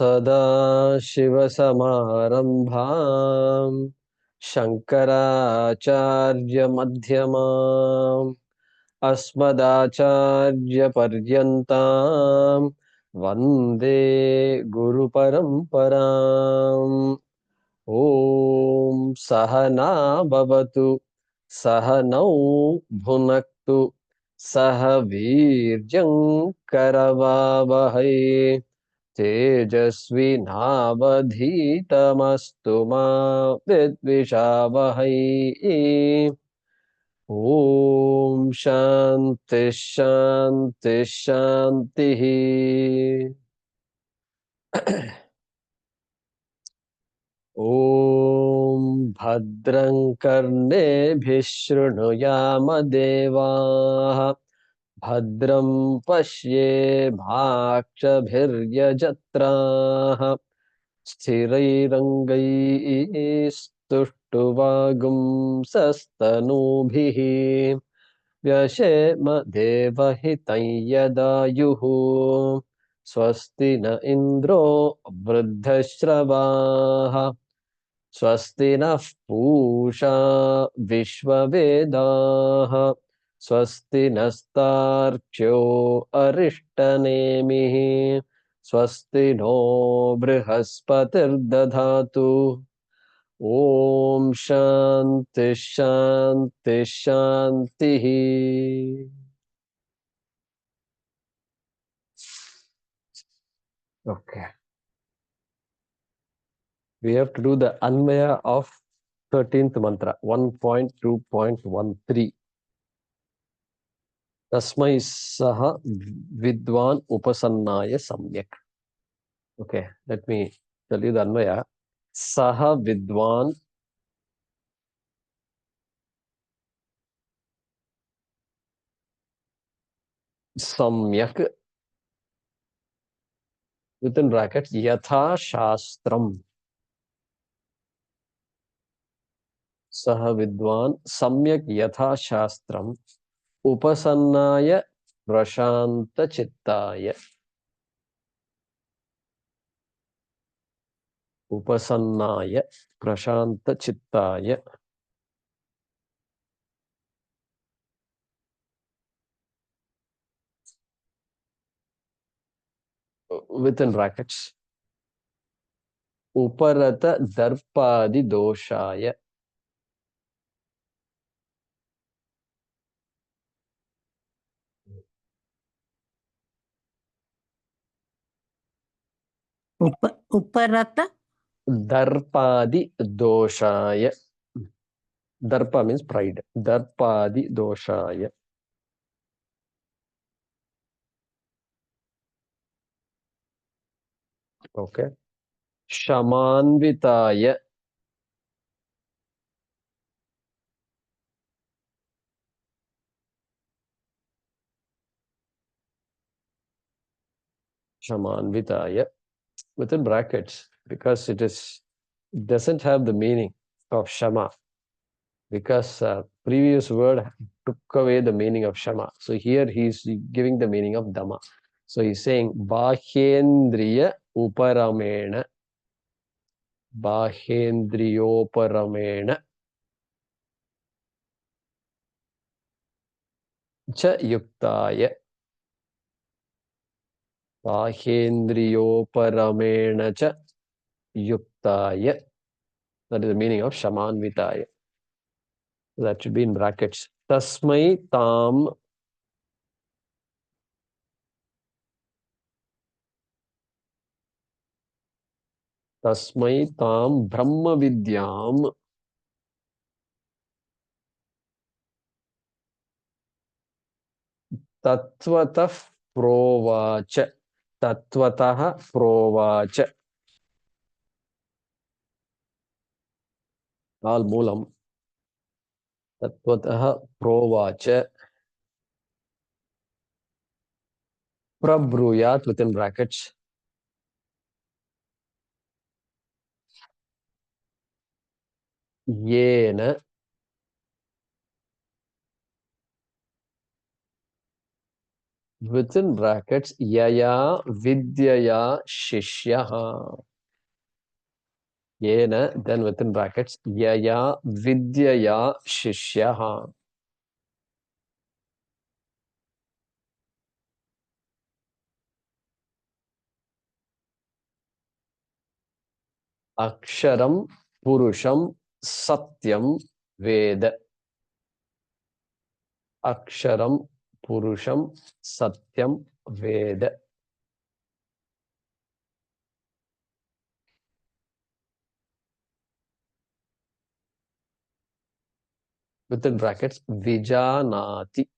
सदाशिवसमारम्भाम् शङ्कराचार्यमध्यमाम् अस्मदाचार्यपर्यन्ताम् वन्दे गुरुपरम्पराम्। ॐ सहना भवतु, सहनौ भुनक्तु, सह वीर्यं करवावहै, तेजस्विनावधीतमस्तु मा विद्विषावहै। ॐ शान्ति शान्ति शान्तिः। ॐ भद्रं कर्णेभिः शृणुयाम देवाः, भद्रं पश्येमाक्षभिर्यजत्राः, स्थिरैरङ्गैस्तुष्टुवागुंसस्तनूभिः व्यशेम देवहितं यदायुः। स्वस्ति न इन्द्रो वृद्धश्रवाः, स्वस्ति नः पूषा विश्ववेदाः, स्वस्ति नस्तार्क्ष्यो अरिष्टनेमिः, स्वस्ति नो बृहस्पतिर्दधातु। ॐ शान्ति शान्ति शान्तिः। Okay. We have to do the Anvaya of 13th mantra, 1.2.13. Tasmai saha vidwan upasannaya samyak. Okay, let me tell you the Anvaya. Saha vidwan samyak, within brackets, yatha shastram. Saha vidwan samyak yatha shastram upasannaya prashanta chittaya. Upasannaya prashanta chittaya. Within brackets, uparata darpadi doshaya. Uparata Darpadi doshaya. Darpa means pride. Darpadi doshaya. Okay. Shamanvitaya. Shamanvitaya. Within brackets, because it doesn't have the meaning of Shama, because previous word took away the meaning of Shama. So here he's giving the meaning of Dhamma. So he's saying Bhahyendriya uparamena, Bhahyendriyoparamena cha yuktaya. Bhahyendriyoparamena cha yuktaya. That is the meaning of Shamanvitaya. That should be in brackets. Tasmai tam brahma vidyam tatvatah provacha. Tatvatah provacha. All moolam. Tatvatah provacha. Prabruyat within brackets. Yena within brackets, yaya vidyaya shishyaha. Yena, then within brackets, yaya vidyaya shishyaha. Aksharam purusham satyam veda. Aksharam purusham satyam veda. Within brackets, vijanati.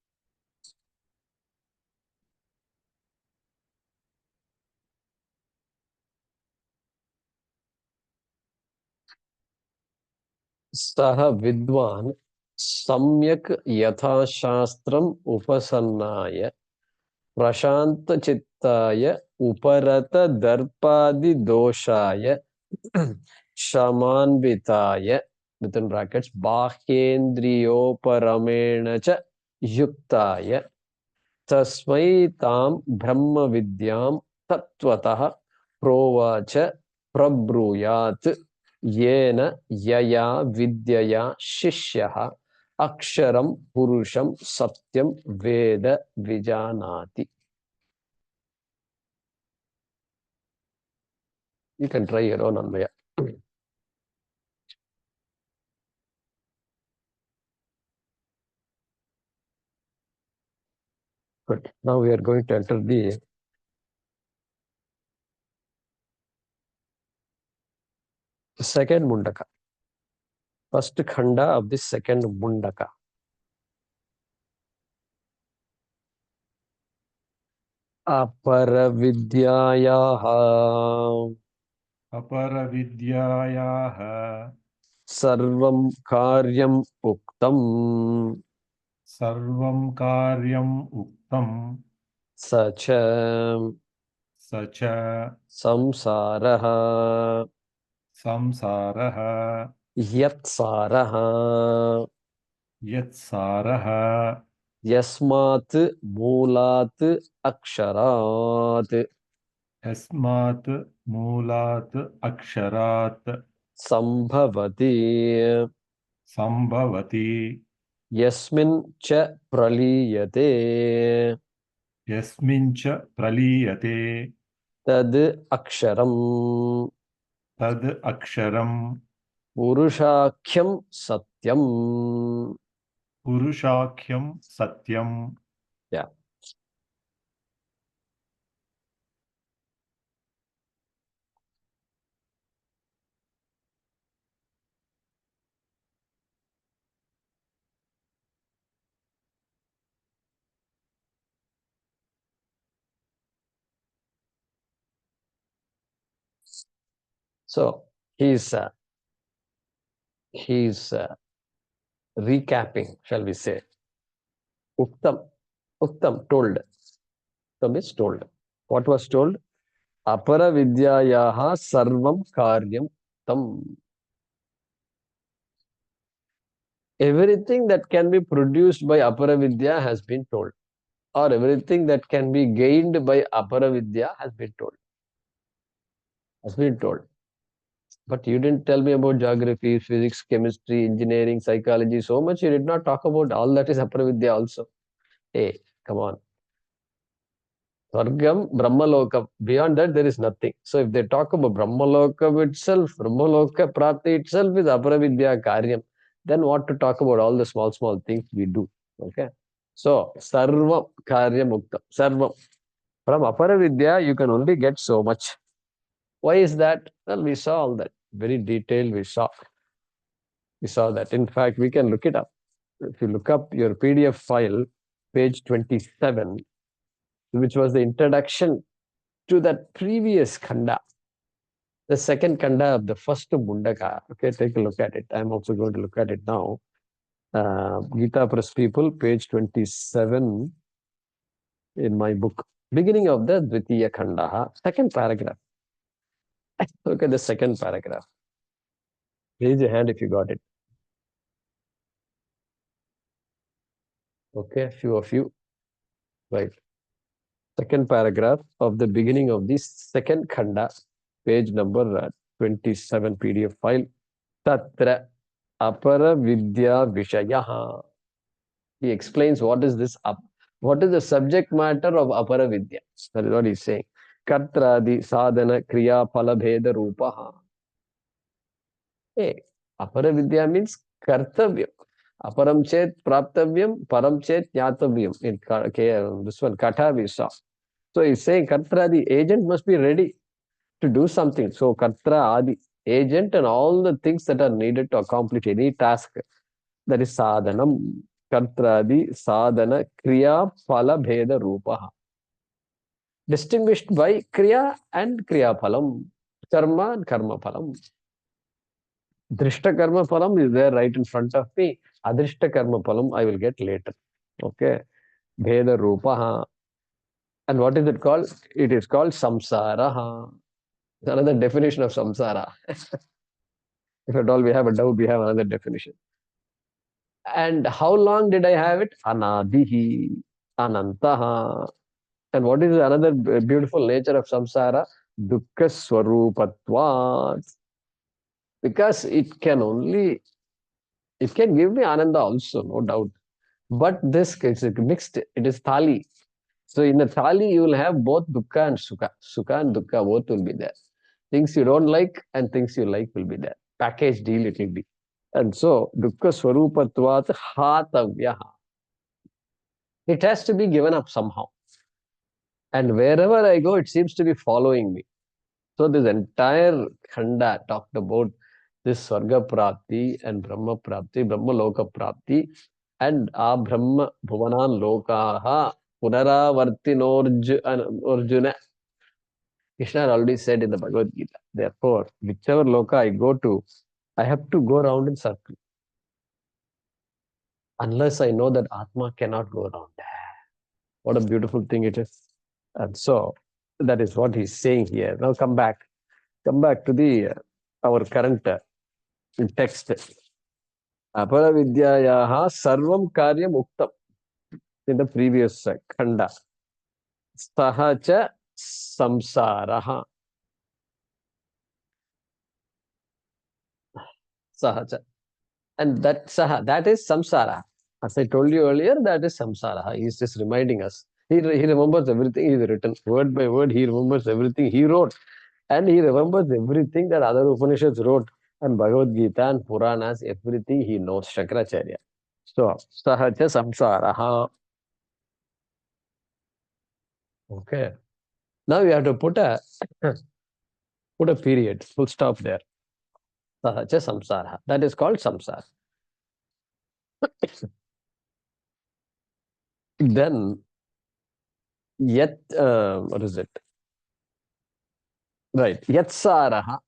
Saha vidwan samyak yathashastram upasannaya prashanta chittaya uparata darpadi doshaya shamanvitaya within brackets bahyendriyoparamena cha yuktaya tasmai tam brahma vidyam tattvataha provacha prabruyat yena yaya vidyaya shishyaha aksharam purusham satyam veda vijanati. You can try your own Anvaya. Good. Now we are going to enter the second Mundaka. First khanda of the second Mundaka. Aparavidyayaha अपरविद्यायाः sarvam karyam uktam सर्वं कार्यम् उक्तं sacha स च samsaraha संसारः yatsaraha यत्सारः yasmat moolat aksharat यस्मात् मूलात् अक्षरात् sambhavati सम्भवति yasmin cha praliyate यस्मिन् च प्रलीयते tad aksharam तद् अक्षरम् purushakyam satyam. पुरुषाख्यं सत्यम्. Yeah. So he's recapping, shall we say? Uktam, Uktam told. Uktam is told. What was told? Apara vidyayaha sarvam karyam tam. Everything that can be produced by apara vidya has been told, or everything that can be gained by apara vidya has been told. Has been told. But you didn't tell me about geography, physics, chemistry, engineering, psychology. So much you did not talk about. All that is apara vidya also. Hey, come on. Swargam, Brahmalokam. Beyond that, there is nothing. So if they talk about Brahmalokam itself, Brahmaloka Prapti itself is Aparavidya Karyam. Then what to talk about all the small, small things we do. Okay. So, Sarvam Karyam Mukta. Sarvam. From Aparavidya, you can only get so much. Why is that? Well, we saw all that. Very detailed, we saw. We saw that. In fact, we can look it up. If you look up your PDF file, page 27, which was the introduction to that previous khanda, the second khanda of the first Mundaka. Okay, take a look at it. I'm also going to look at it now. Gita Press People, page 27 in my book. Beginning of the Dvitiya Khanda, second paragraph. Look at the second paragraph. Raise your hand if you got it. Okay, few of you. Right. second paragraph of the beginning of the second khanda, page number 27 PDF file. Tatra apara vidya vishayaha. He explains what is this what is the subject matter of apara vidya. That is what he's saying. Kartradi sadhana kriya phala bheda rupaha. Hey, apara vidya means kartavyam. Aparam chet praptavyam, param chet jnatavyam. In this one, Katha we saw. So he's saying Kartra, the agent must be ready to do something. So Kartra, Adi, agent and all the things that are needed to accomplish any task. That is sadhanam. Kartradi sadhana kriya phala bheda rupaha. Distinguished by kriya and kriya phalam. Karma and karma phalam. Drishta karma phalam is there right in front of me. Adrishta karma phalam I will get later. Okay. Bheda rupaha. And what is it called? It is called samsara. Another definition of samsara. If at all we have a doubt, we have another definition. And how long did I have it? Anadihi, anantaha. And what is another beautiful nature of samsara? Dukkha swarupatvat. Because it can give me ananda also, no doubt. But this is mixed, it is thali. So in the thali, you will have both dukkha and sukha. Sukha and dukkha both will be there. Things you don't like and things you like will be there. Package deal it will be. And so, dukkha swarupatvat hatavyaha. It has to be given up somehow. And wherever I go, it seems to be following me. So this entire khanda talked about this Swarga Prapti and Brahma Prapti, Brahma Loka Prapti, and Brahma Bhuvanan Lokaha Punaravartinorjuna. Krishna already said in the Bhagavad Gita. Therefore, whichever loka I go to, I have to go around in circle. Unless I know that Atma cannot go around. What a beautiful thing it is. And so, that is what he's saying here. Now come back to the our current text. Apara vidyayaha sarvam karyam uktam in the previous khanda. Sahacha samsaraha. Sahacha. And that saha, that is samsara. As I told you earlier, that is samsara. He is just reminding us. He remembers everything he's written. Word by word, he remembers everything he wrote. And he remembers everything that other Upanishads wrote. And Bhagavad Gita and Puranas, everything he knows. Shankaracharya. So, sahacha samsaraha. Okay. Now we have to put a period, full stop there. Sahacha samsaraha. That is called samsara. Then, yet, what is it? Right. Yatsaraha.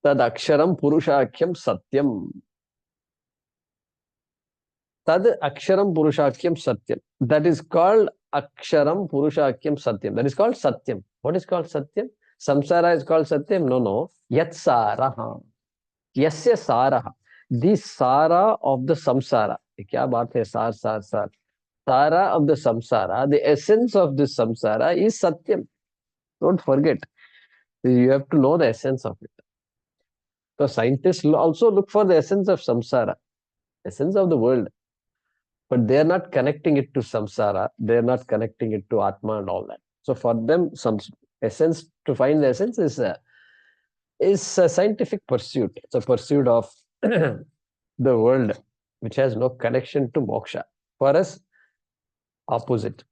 Tad aksharam purushakyam satyam. Tad aksharam purushakyam satyam. That is called aksharam purushakyam satyam. That is called satyam. What is called satyam? Samsara is called satyam? No. Yatsaraha. Yasya saraha. The sara of the samsara. Kya baat hai? Sar. Sara of the samsara, the essence of this samsara is satyam. Don't forget. You have to know the essence of it. So scientists also look for the essence of samsara, essence of the world. But they are not connecting it to samsara. They are not connecting it to Atma and all that. So for them, some essence, to find the essence is a scientific pursuit. It's a pursuit of the world, which has no connection to moksha. For us, opposite.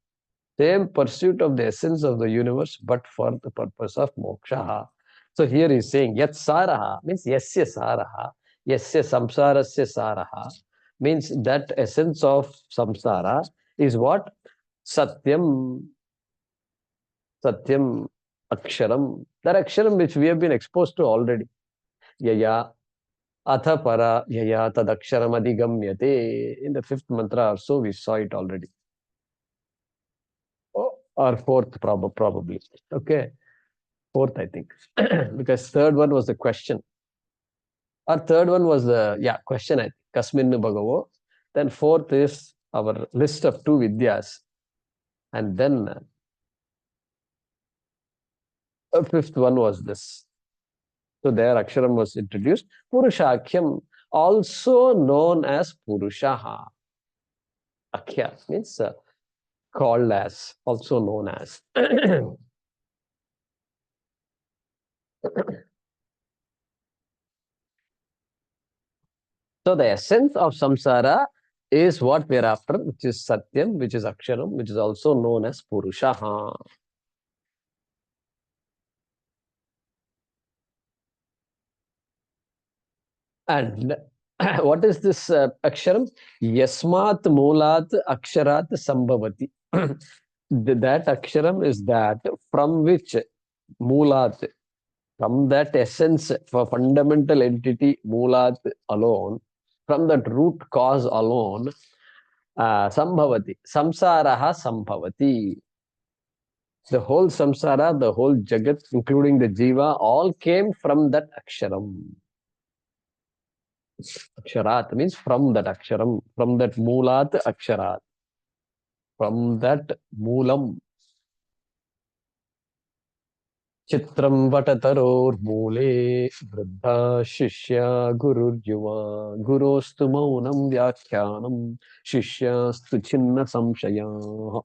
Same pursuit of the essence of the universe, but for the purpose of moksha. So here he's saying, Yat saraha means yasya saraha, yasya samsarasya saraha means that essence of samsara is what? Satyam. Satyam aksharam. That aksharam which we have been exposed to already. Yaya atha para yaya tad aksharam adigamyate. In the fifth mantra or so, we saw it already. Or fourth, probably. Okay. Fourth, I think. Because third one was the question. Or third one was the, question, I think. Kasminnu Bhagavo. Then fourth is our list of two Vidyas. And then a fifth one was this. So there Aksharam was introduced. Purushakhyam, also known as Purushaha. Akhya means called as, also known as. So the essence of samsara is what we are after, which is Satyam, which is Aksharam, which is also known as Purushaha. And what is this Aksharam? Yasmat Mulat Aksharat Sambhavati. That Aksharam is that from which Mulat, from that essence, for fundamental entity Mulat alone, from that root cause alone, Sambhavati, Samsaraha Sambhavati. The whole samsara, the whole jagat, including the jiva, all came from that Aksharam. Aksharat means from that Aksharam, from that Mulat Aksharat, from that Moolam. Chitram Vatataror Mule Vruddha Shishya Gurur Yuva Gurostu Maunam Vyakhyanam Shishyastu Chinna Samshaya.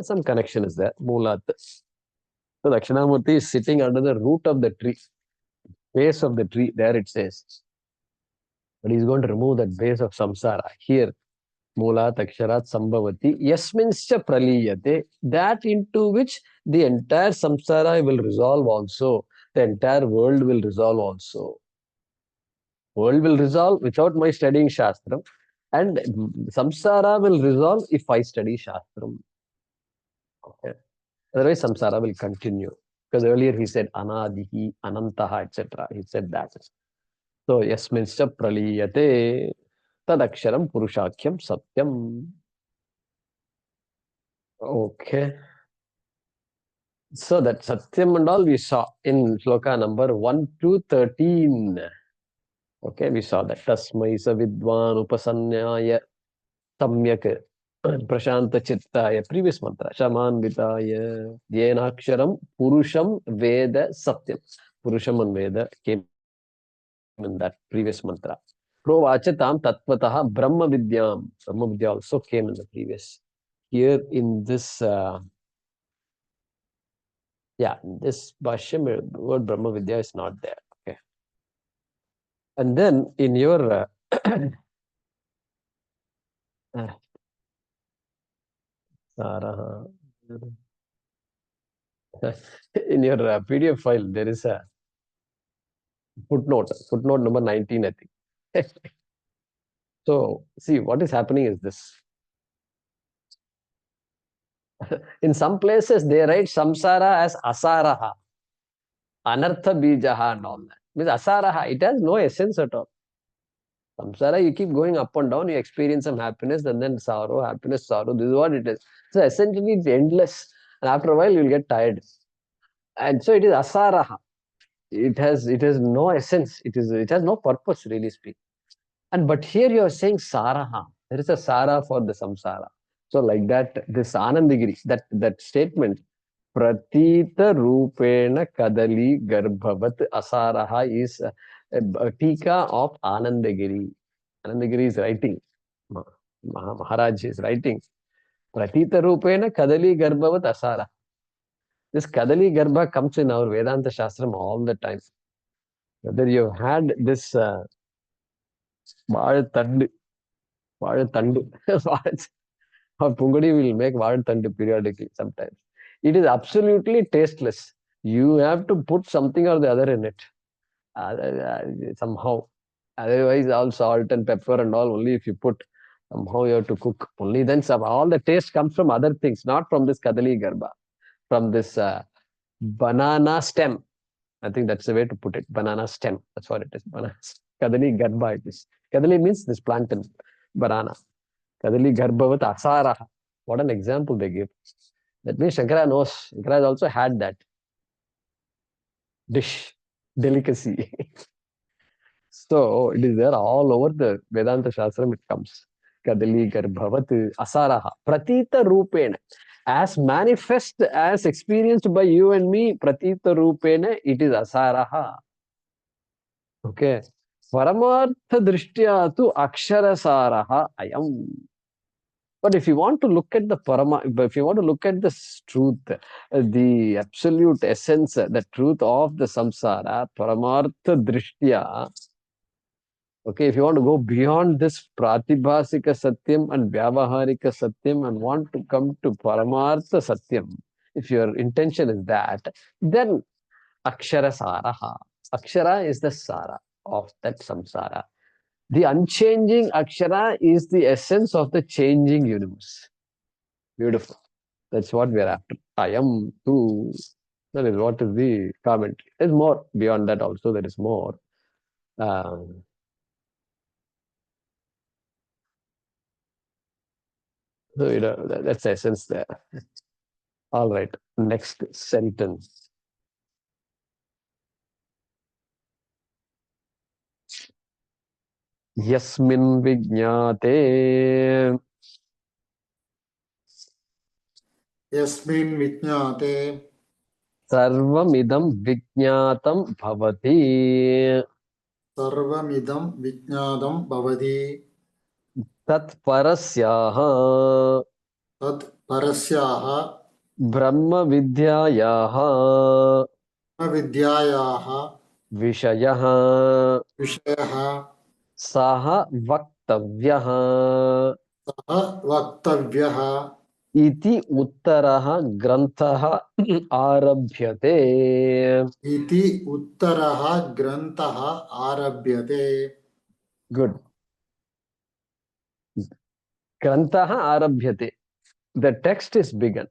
Some connection is there. Mulat. So Dakshinamurti is sitting under the root of the tree, base of the tree, there it says. But he's going to remove that base of samsara. Here, Mulat Aksharat Sambhavati, Yasminscha Praliyate, that into which the entire samsara will resolve also. The entire world will resolve also. World will resolve without my studying Shastram, and samsara will resolve if I study Shastram. Okay. Otherwise, samsara will continue. Because earlier he said Anadihi, Anantaha, etc. He said that. So, Yasminscha Praliyate, Tadaksharam Purushakhyam Satyam. Okay. So that Satyam and all we saw in Shloka number 1 to 13. Okay, we saw that. Tasmai Savidwan Upasanyaya Samyak Prashanta Chittaya. Previous mantra. Shaman Vitaya Yenaksharam Purusham Veda Satyam. Purusham and Veda came in that previous mantra. Provachatam Tatvataha Brahma Vidyam. Brahma Vidya also came in the previous. Here in this this Bhaashyam, the word Brahma Vidya is not there. Okay. And then in your in your PDF file, there is a footnote number 19, I think. So, see, what is happening is this. In some places, they write samsara as asaraha, anartha bijaha and all that. Means asaraha, it has no essence at all. Samsara, you keep going up and down, you experience some happiness and then sorrow, happiness, sorrow. This is what it is. So essentially, it's endless. And after a while, you'll get tired. And so it is asaraha. It has no essence. It has no purpose, really speaking. And but here you are saying saraha. There is a sara for the samsara. So like that, this Anandagiri, that statement, Pratita Rupena Kadali Garbhavat Asaraha is a tika of Anandagiri. Anandagiri is writing. Maharaj is writing. Pratita Rupena Kadali Garbhavat Asara. This Kadali Garbha comes in our Vedanta Shastram all the time. Whether you've had this Vaazhattandu, or Pungadi will make Vaazhattandu periodically sometimes. It is absolutely tasteless. You have to put something or the other in it. Somehow. Otherwise, all salt and pepper and all, only if you put, somehow you have to cook. Only then all the taste comes from other things, not from this Kadali Garbha, from this banana stem. I think that's the way to put it. Banana stem. That's what it is. Banana. Kadali Garbha it is. Kadali means this plantain, banana. Kadali Garbhavat Asaraha. What an example they give. That means Shankara knows. Shankara has also had that dish, delicacy. So it is there all over the Vedanta Shastram, it comes. kadali garbhavat asaraha pratita rupena, as manifest, as experienced by you and me, pratita rupena, it is asaraha. Okay. Paramartha drishtya tu aksharasaraha ayam. But if you want to look at the if you want to look at this truth, the absolute essence, the truth of the samsara, paramartha drishtya, okay, if you want to go beyond this pratibhasika satyam and vyavaharika satyam and want to come to paramartha satyam, if your intention is that, then akshara saraha. Akshara is the sara of that samsara. The unchanging akshara is the essence of the changing universe. Beautiful. That's what we are after. I am too. That is what is the commentary. There's more beyond that also. There is more. Um, so, that's the essence there. All right. Next sentence. Yasmin vijñāte यस्मिन् विज्ञाते sarvamidam vijñātam bhavati सर्वमिदं विज्ञातं भवति tat parasyaha तत् परस्याः brahma vidyayaha विद्यायाः vishayaha विषयः saha vaktavyah सः वक्तव्यः iti uttaraha granthaha arabhyate. इति उत्तरः ग्रन्थः आरभ्यते Good. Granthaha arabhyate. The text is begun.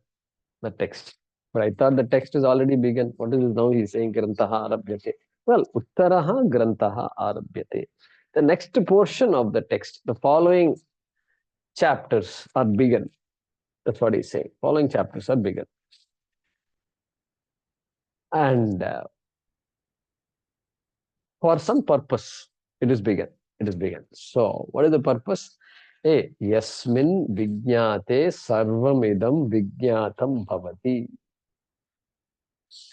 The text. But I thought the text is already begun. What is it now? He's saying Grantaha Arabhyate. Well, Uttaraha Grantaha Arabhyate. The next portion of the text, the following chapters are begun. That's what he's saying. Following chapters are begun. And for some purpose, it is begun. It is begun. So, what is the purpose? Hey, Yasmin Vijñate Sarvamidam Vijñatam Bhavati.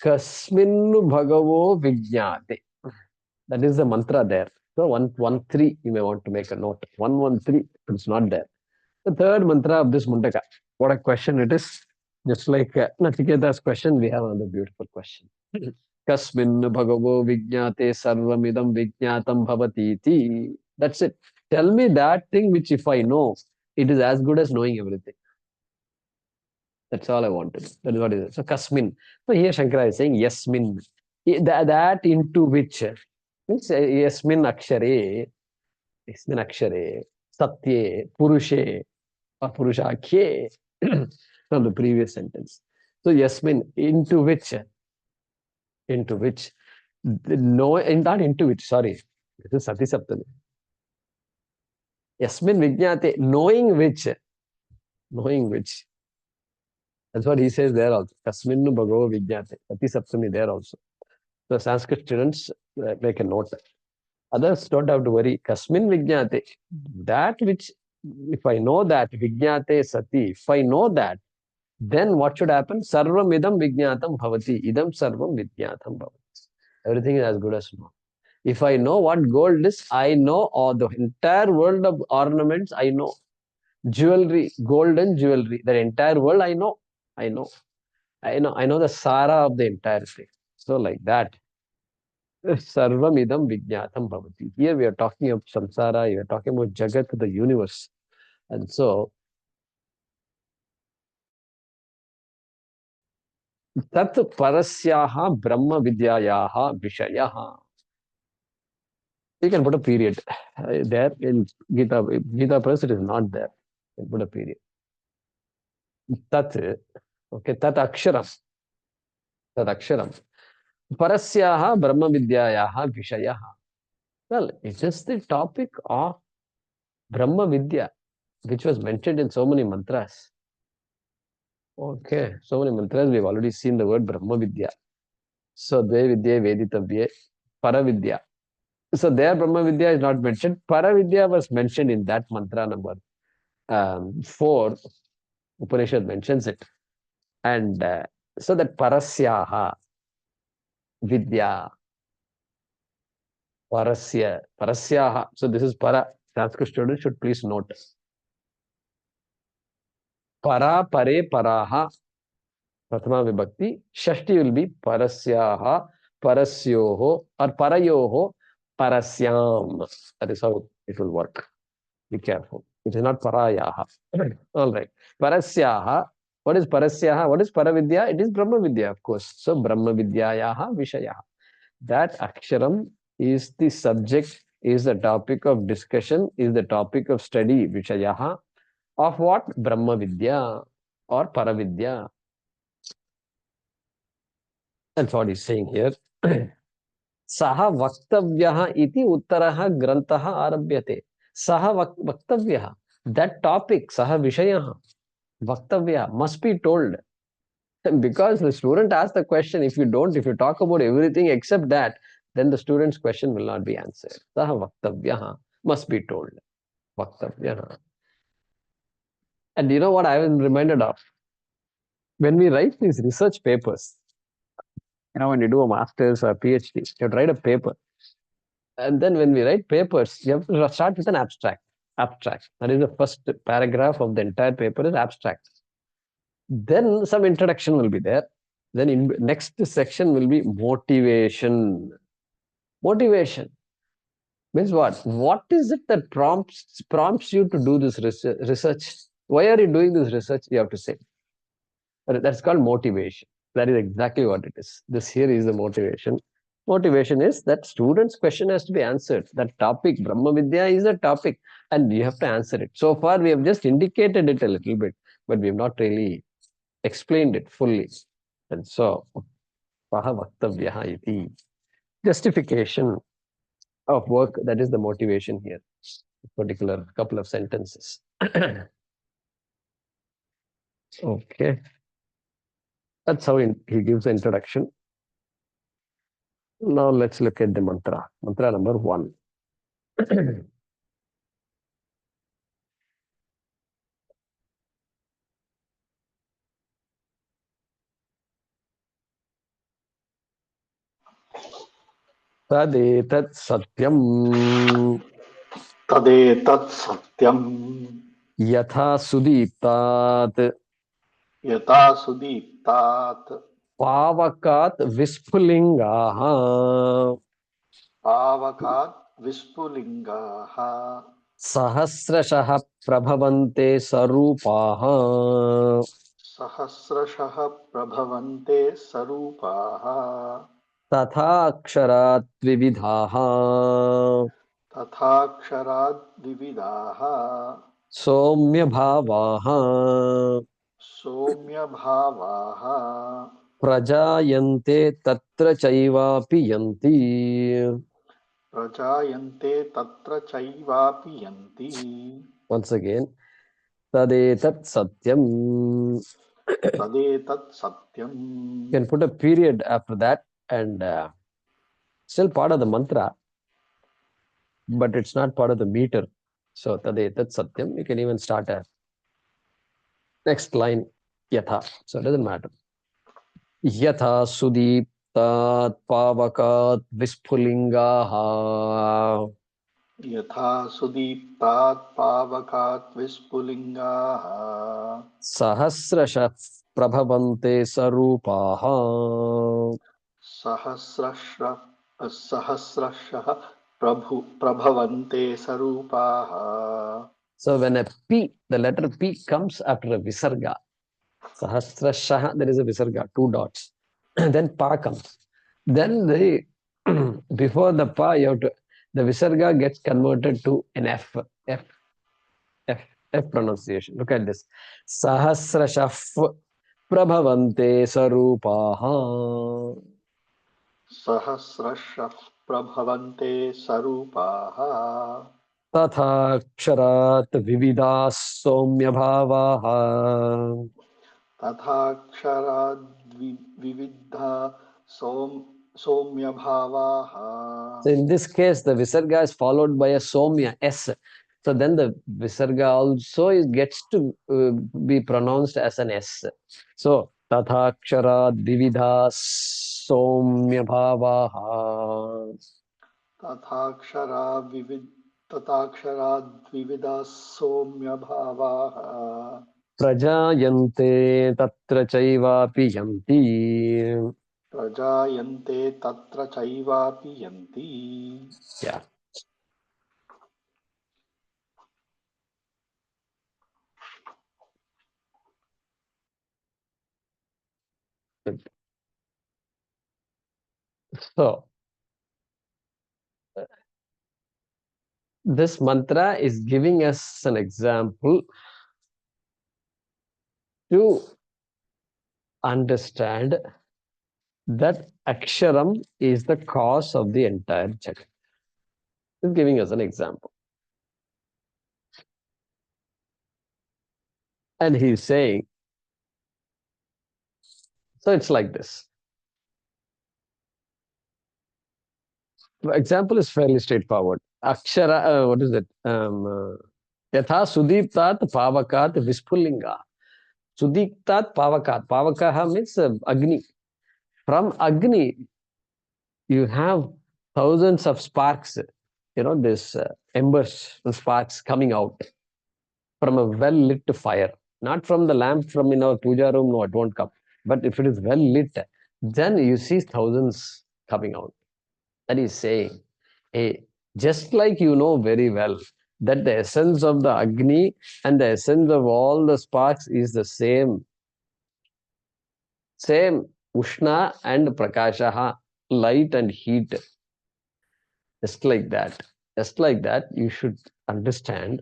Kasminnu Bhagavo Vijñate. That is the mantra there. So 113, you may want to make a note. 113, it's not there. The third mantra of this Mundaka. What a question it is. Just like Nachiketa's question, we have another beautiful question. Kasmin Bhagavo Vijñate Sarvamidam Vijñatam Bhavatiti. That's it. Tell me that thing which if I know, it is as good as knowing everything. That's all I wanted. That is what it is. So Kasmin. So here Shankara is saying Yasmin. That into which means Yasmin Akshare, Satye, Purushe, or Purushakye from the previous sentence. So Yasmin, into which, no, not into which, sorry, this is Sati Saptami. Yasmin Vijñate, knowing which. That's what he says there also. Kasminnu Bhagavo Vijñate, Sati Saptami there also. So Sanskrit students make a note. Others don't have to worry. Kasmin Vijñate, that which, if I know that, Vijñate Sati, if I know that, then what should happen? Sarvam idam Vijñatam Bhavati, idam sarvam Vijñatam Bhavati. Everything is as good as known. If I know what gold is, I know all the entire world of ornaments, I know. Jewelry, golden jewelry, the entire world I know. I know the Sara of the entire thing. So like that. Sarvam idam vijñatam bhavati. Here we are talking of samsara, we are talking about Jagat, the universe. And so, tat parasyaha brahma vidyayaha vishayaha. You can put a period. There in Gita Press, it is not there. You can put a period. Tat, okay, tat aksharam. Parasyaha brahma vidyayaha vishayaha. Well, it is the topic of Brahma Vidya, which was mentioned in so many mantras. Okay, so many mantras, we've already seen the word Brahma Vidya. So, Dve Vidya, Veditavya, Paravidya. So, there Brahma Vidya is not mentioned. Paravidya was mentioned in that mantra number 4, Upanishad mentions it. And so that parasyaha vidya, parasyaha. So this is para. Sanskrit students should please note. Para, pare, paraha. Prathama vibhakti. Shashti will be parasyaha, parasyoho, or parayoho, parasyam. That is how it will work. Be careful. It is not parayaha. All right. Parasyaha. What is parasyaha? What is paravidya? It is Brahma Vidya, of course. So Brahma Vidyayaha Vishayaha. That aksharam is the subject, is the topic of discussion, is the topic of study, Vishayaha, of what? Brahma Vidya or Paravidya. That's what he's saying here. Saha vaktavyaha iti uttaraha grantaha arabhyate. Saha vaktavyaha. That topic, saha vishayaha, vaktavya, must be told. Because the student asks the question, if you talk about everything except that, then the student's question will not be answered. Saha vaktavyaha, must be told. Vaktavyaha. And you know what I was reminded of? When we write these research papers, when you do a master's or PhD, you have to write a paper. And then when we write papers, you have to start with an abstract. Abstract. That is the first paragraph of the entire paper is abstract. Then some introduction will be there. Then in next section will be motivation. Motivation means what? What is it that prompts you to do this research? Why are you doing this research? You have to say. That's called motivation. That is exactly what it is. This here is the motivation. Motivation is that student's question has to be answered. That topic, Brahma Vidya, is a topic and you have to answer it. So far, we have just indicated it a little bit, but we have not really explained it fully. And so, Vaktavyaha iti. Justification of work, that is the motivation here. A particular couple of sentences. Okay. That's how he gives the introduction. Now let's look at the mantra. Mantra number 1. Tadetat satyam Tadetat satyam yatha sudiptat yata sudiptat pavakat vispulingaha pavakat vispulingaha sahasrashah prabhavante sarupaha sahasrashah prabhavante sarupaha tatha aksharat vividhaha tathaksharat vividaha somya bhavaha somya bhavaha prajayante tatra chaivapi yanti. prajayante tatra chaivapi yanti. Once again, tadetat satyam. Tadetat satyam. You can put a period after that and still part of the mantra, but it's not part of the meter. So tadetat satyam, you can even start a next line yatha. So it doesn't matter. Yatha sudiptat pavakat visphulingaha Yatha sudiptat pavakat vispulingaha sahasrashah prabhavante sarupaha. sahasrashah prabhavante sarupaha. So when a P, the letter P comes after a visarga, sahasrashah, there is a visarga, 2 dots. Then pa comes. Then the before the pa, you have to, the visarga gets converted to an F pronunciation. Look at this. Sahasrashah prabhavante sarupaha. Sahasrashah prabhavante sarupaha. Tatha ksharat vividas somya bhavaha. Tathaksharad vividha somya bhavaha. So in this case, the visarga is followed by a somya, S. So then the visarga also gets to be pronounced as an S. So tathakshara dividha somya bhavaha. तथाक्षरा विविध तथाक्षरा द्विविधा सौम्य भावाः प्रजायन्ते तत्र चैवापि यन्ति. प्रजायन्ते तत्र चैवापि यन्ति. Yeah. So this mantra is giving us an example to understand that aksharam is the cause of the entire jagat. It's giving us an example. And he's saying, so it's like this. The example is fairly straightforward. Akshara, what is it? Yatha sudiptat pavakat vispullinga. Sudiptat pavakat. Pavakaha means Agni. From Agni, you have thousands of sparks, this embers and sparks coming out from a well-lit fire. Not from the lamp from in our puja room, no, it won't come. But if it is well lit, then you see thousands coming out. That is saying, hey, just like you know very well that the essence of the Agni and the essence of all the sparks is the same. Same Ushna and Prakashaha, light and heat. Just like that, you should understand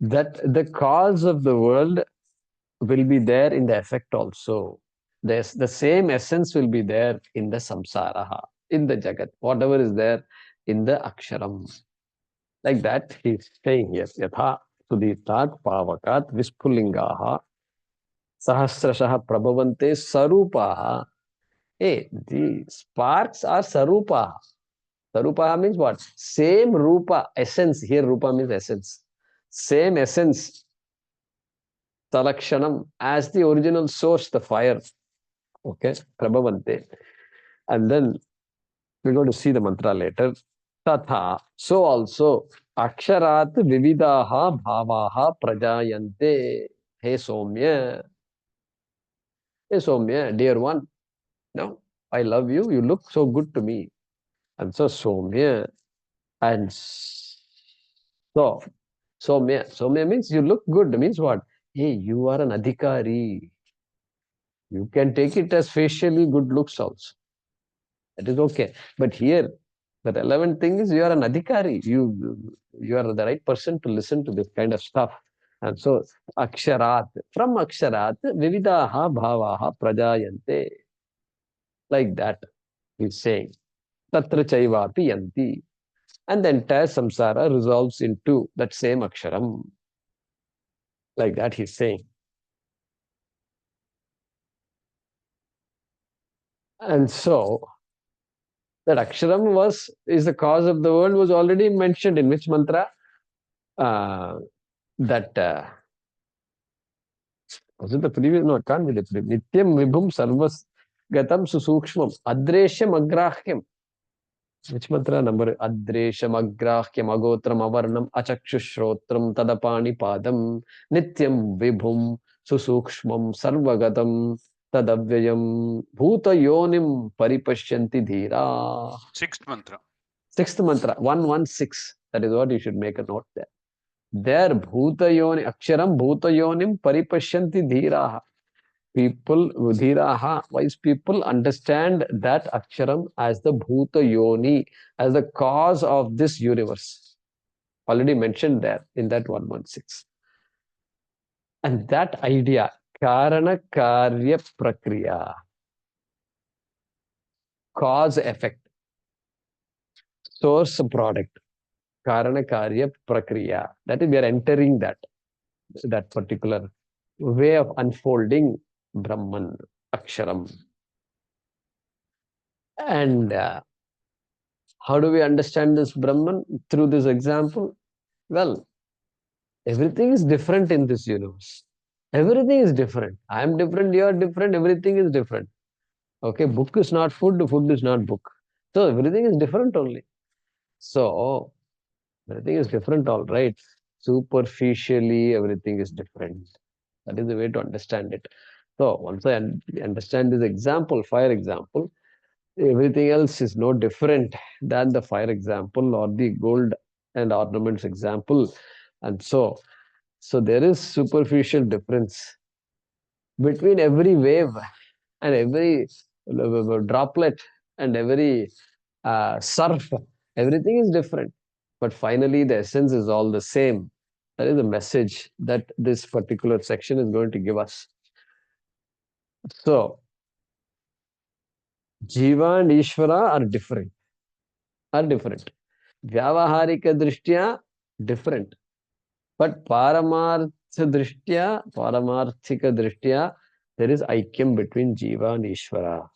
that the cause of the world will be there in the effect also. The same essence will be there in the samsara, in the jagat, whatever is there in the aksharam. Like that, he's saying here, yatha sudiptat pavakat vispullingaha sahasrashaha prabhavante sarupaha. Hey, the sparks are sarupaha. Sarupaha means what? Same rupa, essence. Here rupa means essence. Same essence, talakshanam, as the original source, the fire. Okay, prabhavante. And then we're going to see the mantra later. Tatha, so also, aksharat vividaha bhavaha prajayante. Hey Somya, dear one, no, I love you, you look so good to me. And so Somya, and so Somya means you look good, means what? Hey, you are an adhikari. You can take it as facially good looks also. That is okay. But here, the relevant thing is you are an adhikari. You are the right person to listen to this kind of stuff. And so, aksharat, from aksharat, vividaha bhavaha prajayante. Like that, he's saying. Tatra chaivapi yanti. And the entire samsara resolves into that same aksharam. Like that, he's saying. And so, that aksharam is the cause of the world was already mentioned in which mantra? That was it the previous? No, it can't be the previous. Nityam vibhum sarvas gatam susukshmam adreshyam agrahyam. Which mantra number? Adreshyam agrahyam agotram avarnam achakshushrottram tadapani padam nityam vibhum susukshmam sarvagatam tadavyayam bhuta yonim paripashyanti dhira. Sixth mantra. Sixth mantra, 116. That is what you should make a note there. There, bhutayoni, aksharam bhutayonim paripashyanti dhiraha. People, dhiraha, wise people understand that aksharam as the bhutayoni, as the cause of this universe. Already mentioned there in that 116. And that idea, karana karya prakriya, cause effect, source product, karana karya prakriya. That is, we are entering that particular way of unfolding Brahman, Aksharam. And how do we understand this Brahman? Through this example? Well, Everything is different in this universe. Everything is different. I am different, you are different, everything is different. Okay, book is not food, food is not book. So everything is different only. So everything is different, all right. Superficially, everything is different. That is the way to understand it. So once I understand this example, fire example, everything else is no different than the fire example or the gold and ornaments example. And so there is superficial difference between every wave and every droplet and every surf. Everything is different. But finally, the essence is all the same. That is the message that this particular section is going to give us. So, Jiva and Ishvara are different. Vyavaharika drishtya, different. But Paramartha drishtya, Paramarthika drishtya, there is aikyam between Jiva and Ishvara.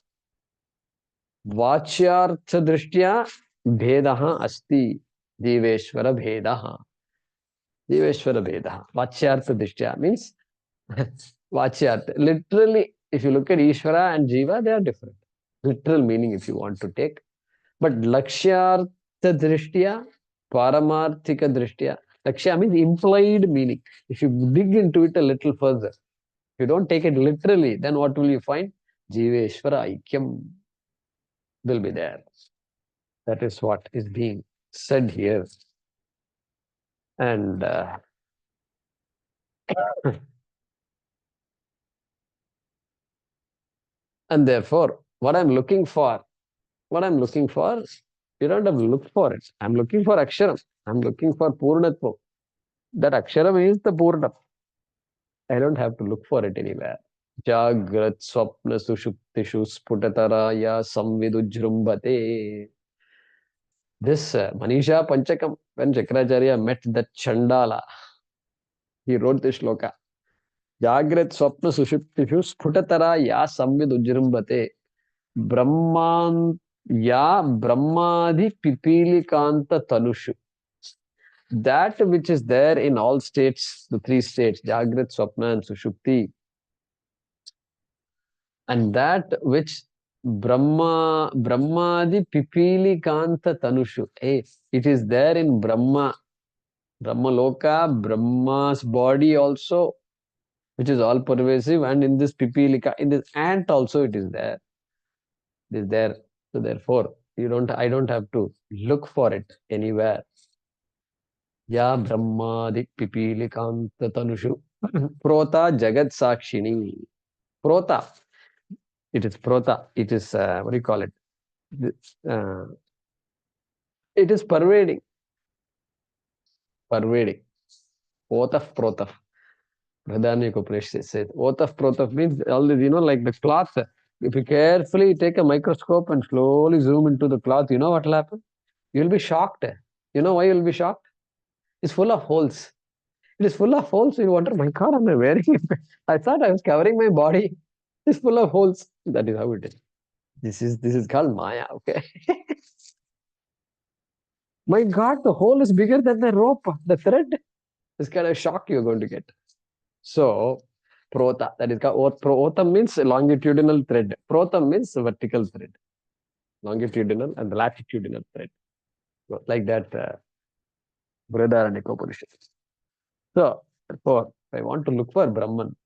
Vachyartha drishtya, bhedaha asti, Jiveshvara bhedaha. Jiveshvara bhedaha. Vachyartha drishtya means Vachyartha. Literally, if you look at Ishvara and Jiva, they are different. Literal meaning if you want to take. But Lakshyartha drishtya, Paramarthika drishtya. Lakshya means implied meaning. If you dig into it a little further, if you don't take it literally, then what will you find? Jiveshvara Aikyam will be there. That is what is being said here. And and therefore, what I'm looking for, you don't have to look for it. I'm looking for Aksharam. I'm looking for Purnatva. That Aksharam is the Purna. I don't have to look for it anywhere. Jagrat Swapna Sushuptishu Sputataraya Samvidujrumbate. This Manisha Panchakam, when Chakracharya met that Chandala, he wrote this shloka. Jagrat Swapna Sushuptishu Sputataraya Samvidujrumbate. Brahman Ya Brahmadi Pipilikanta Tanushu. That which is there in all states, the three states, Jagrat, Swapna, and Sushupti, and that which Brahmadi Pipili Kanta Tanushu. Hey, it is there in Brahma Loka, Brahma's body also, which is all pervasive, and in this Pipilika, in this ant also it is there. It is there. So therefore, I don't have to look for it anywhere. Ya Brahmadi Pipili Kanta Tanushu. Prota Jagat Sakshini. Prota. It is Prota. It is, what do you call it? Uh, it is pervading. Otaf Protaf. Mundakopanishad says, Otaf Protaf means all this, like the cloth. If you carefully take a microscope and slowly zoom into the cloth, you know what will happen? You'll be shocked. You know why you'll be shocked? It's full of holes. It is full of holes. You wonder, my God, am I wearing it? I thought I was covering my body. It's full of holes. That is how it is. This is called Maya, okay? My God, the hole is bigger than the rope, the thread. This kind of shock you're going to get. So, Prota, that is called Protam means longitudinal thread. Protam means vertical thread. Longitudinal and latitudinal thread. So, like that, Mundakopanishad. So, therefore, if I want to look for Brahman,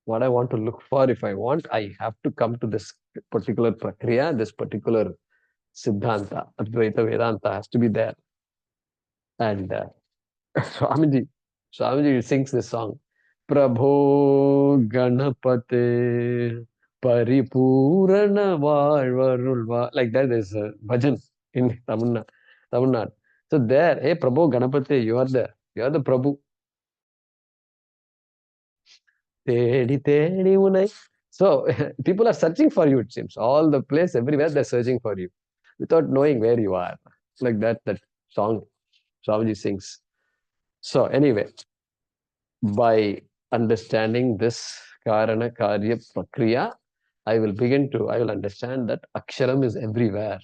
what I want to look for, if I want, I have to come to this particular prakriya, this particular Siddhanta, Advaita Vedanta has to be there. And Swamiji sings this song. Prabho Ganapate Paripurana Varvarulva. Like that, there's a bhajan in Tamil Nadu. So there, hey Prabho Ganapate, you are the Prabhu. Tedi Tedi Unai. So people are searching for you, it seems. All the place, everywhere, they're searching for you without knowing where you are. Like that song Swamiji sings. So anyway, by understanding this Karana Karya Prakriya, I will understand that Aksharam is everywhere.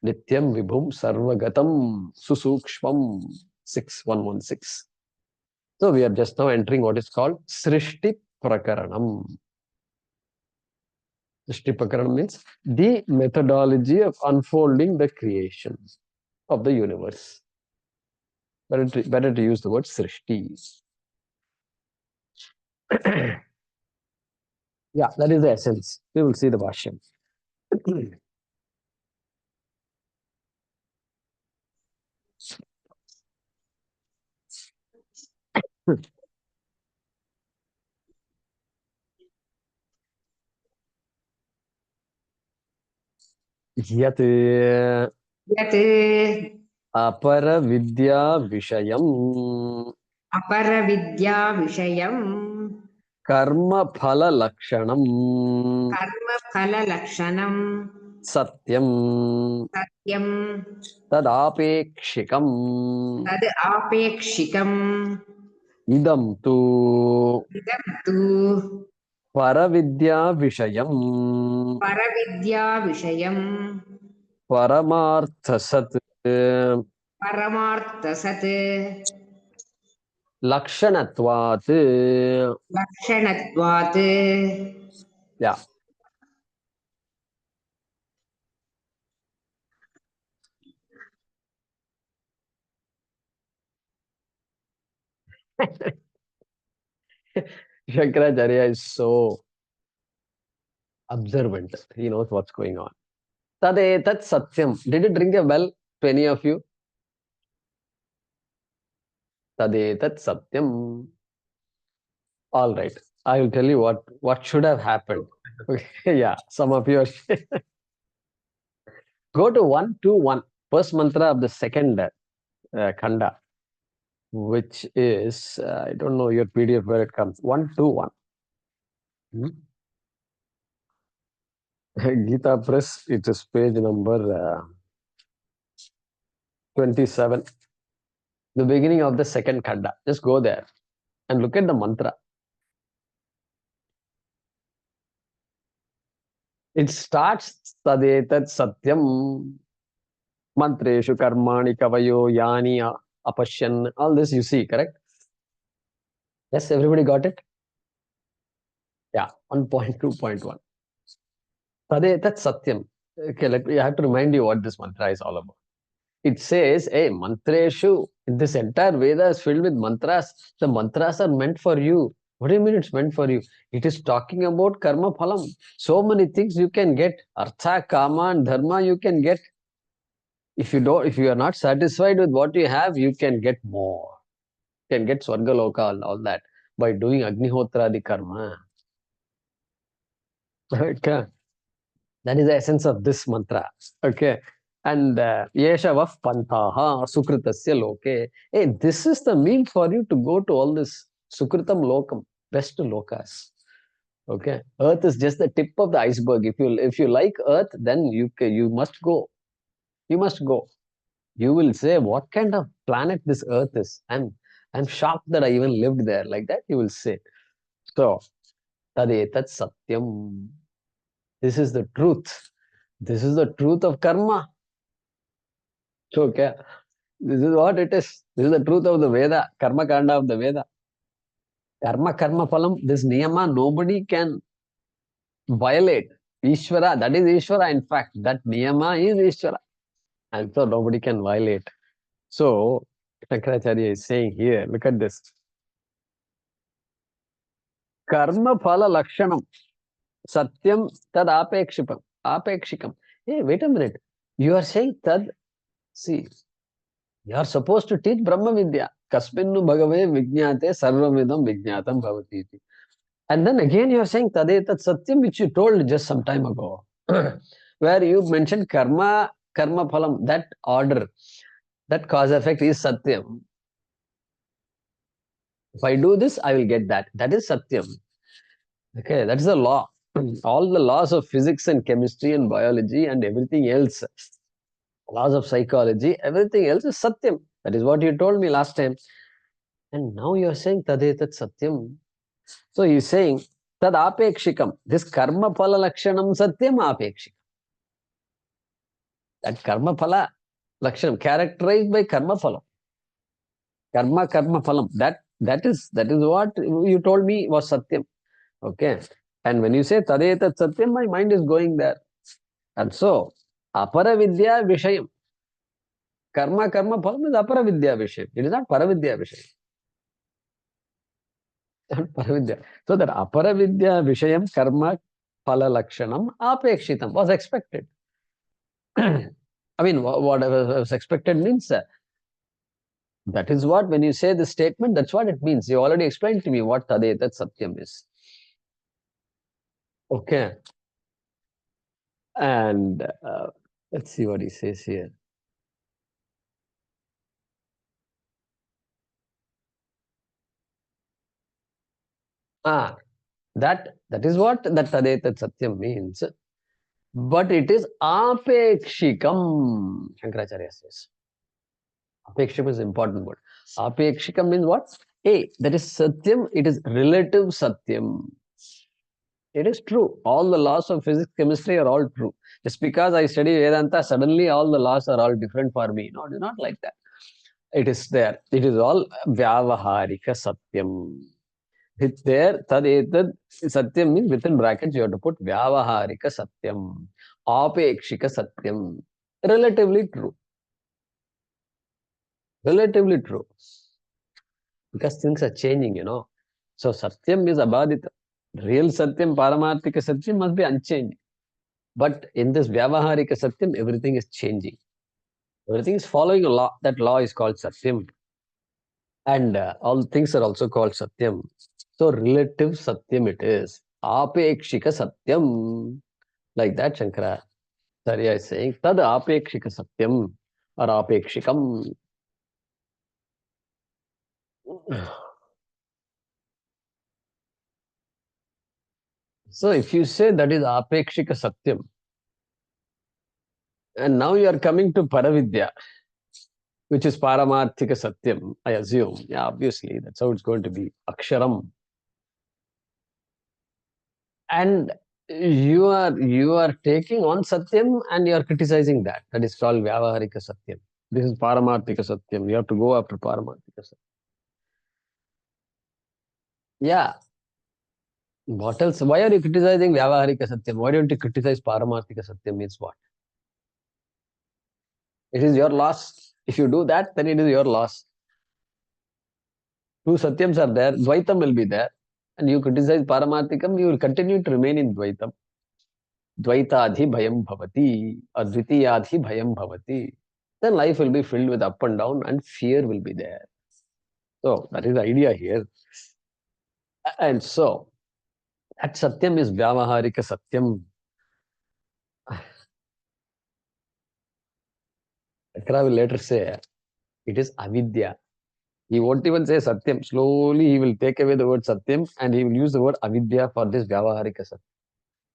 Nityam Vibhum Sarvagatam Susukshvam 6116. So we are just now entering what is called Srishti Prakaranam. Srishti Prakaranam means the methodology of unfolding the creation of the universe. Better to use the word Srishti. Yeah, that is the essence. We will see the Bhaashyam. Yat यत् apara vidya vishayam अपरविद्याविषयम् karma phala lakshanam कर्मफललक्षणम् satyam सत्यम् tadapekshikam तद् आपेक्षिकम् idam tu इदं तु paravidya vishayam परविद्याविषयम् paramarthasat परमार्थसत् lakshanatvat. लक्षणत्वात् Yeah. Shankaracharya is so observant. He knows what's going on. Tadetat satyam. Did it ring a bell to any of you? Tadetat satyam. All right. I will tell you what should have happened. Okay. Yeah. Some of you are go to 121. First mantra of the second khanda, which is I don't know your PDF where it comes. 121. Gita Press, it is page number 27. The beginning of the second khanda. Just go there and look at the mantra. It starts Tadetat Satyam Mantreshu Karmani Kavayo Yani Apashyan. All this you see, correct? Yes, everybody got it? Yeah, 1.2.1. Tadetat Satyam. Okay, I have to remind you what this mantra is all about. It says, hey, Mantreshu, this entire Veda is filled with mantras. The mantras are meant for you. What do you mean it's meant for you? It is talking about karma phalam. So many things you can get. Artha, kama, and dharma you can get. If you are not satisfied with what you have, you can get more. You can get Swarga Loka, all that, by doing Agnihotra the karma. Okay. That is the essence of this mantra. Okay. And Yesha Vaf Pantaha Sukritasya Loke. Hey, this is the mean for you to go to all this Sukritam Lokam, best lokas. Okay. Earth is just the tip of the iceberg. If you like Earth, then you must go. You must go. You will say, what kind of planet this Earth is? I'm shocked that I even lived there. Like that, you will say. So, Tadetat Satyam. This is the truth. This is the truth of karma. Okay. This is what it is. This is the truth of the Veda, Karma Kanda of the Veda. Karma Phalam, this niyama, nobody can violate. Ishvara, that is Ishvara. In fact, that niyama is Ishvara. And so nobody can violate. So, Shankaracharya is saying here, look at this. Karma Phala Lakshanam. Satyam Tad Apekshipam. Apekshikam. Hey, wait a minute. You are saying Tad. See, you are supposed to teach Brahma Vidya. Kasminnu Bhagave Vijñate Sarvavidam Vijñatam Bhavati. And then again you are saying Tadetat Satyam, which you told just some time ago, where you mentioned karma phalam, that order, that cause effect is Satyam. If I do this, I will get that. That is Satyam. Okay, that's the law. All the laws of physics and chemistry and biology and everything else, laws of psychology, everything else is Satyam. That is what you told me last time. And now you are saying Tadetat Satyam. So he is saying Tad Apekshikam. This karma phala lakshanam Satyam Apekshikam. That karma phala lakshanam, characterized by karma phalam. Karma phalam. That That is what you told me was Satyam. Okay. And when you say Tadetat Satyam, my mind is going there. And so, Apara Vidya Vishayam. Karma phalam is Apara Vidya Vishayam. It is not Paravidya Vishayam. Paravidya. So that Apara Vidya Vishayam Karma Phala Lakshanam Apekshitam was expected. I mean, what was expected means that is what, when you say the statement, that's what it means. You already explained to me what Tadetat Satyam is. Okay. And let's see what he says here. That is what that Tadetat Satyam means. But it is apekshikam, Shankaracharya says. Apekshikam is important word. Apekshikam means what? That is Satyam, it is relative Satyam. It is true. All the laws of physics, chemistry are all true. Just because I study Vedanta, suddenly all the laws are all different for me. No, it is not like that. It is there. It is all Vyavaharika Satyam. It's there. Tad Satyam means within brackets you have to put Vyavaharika Satyam. Apekshika Satyam. Relatively true. Relatively true. Because things are changing, you know. So Satyam is Abhadita. Real Satyam, Paramarthika Satyam must be unchanged. But in this Vyavaharika Satyam, everything is changing. Everything is following a law. That law is called Satyam. And all things are also called Satyam. So relative Satyam it is. Apekshika Satyam. Like that, Shankara Sarya is saying, Tad Apekshika Satyam or Apekshikam. So if you say that is Apekshika Satyam, and now you are coming to Paravidya, which is Paramarthika Satyam, I assume. Yeah, obviously, that's how it's going to be. Aksharam. And you are taking on Satyam and you are criticizing that. That is called Vyavaharika Satyam. This is Paramarthika Satyam. You have to go after Paramarthika Satyam. Yeah. What else? Why are you criticizing Vyavaharika Satyam? Why don't you criticize Paramarthika Satyam means what? It is your loss. If you do that, then it is your loss. Two Satyams are there. Dvaitam will be there. And you criticize Paramarthikam, you will continue to remain in Dvaitam. Dvaitadhi bhayam bhavati or Dvitiyadhi bhayam bhavati. Then life will be filled with up and down and fear will be there. So that is the idea here. And so that Satyam is Vyavaharika Satyam. Shankara will later say it is Avidya. He won't even say Satyam. Slowly he will take away the word Satyam and he will use the word Avidya for this Vyavaharika Satyam.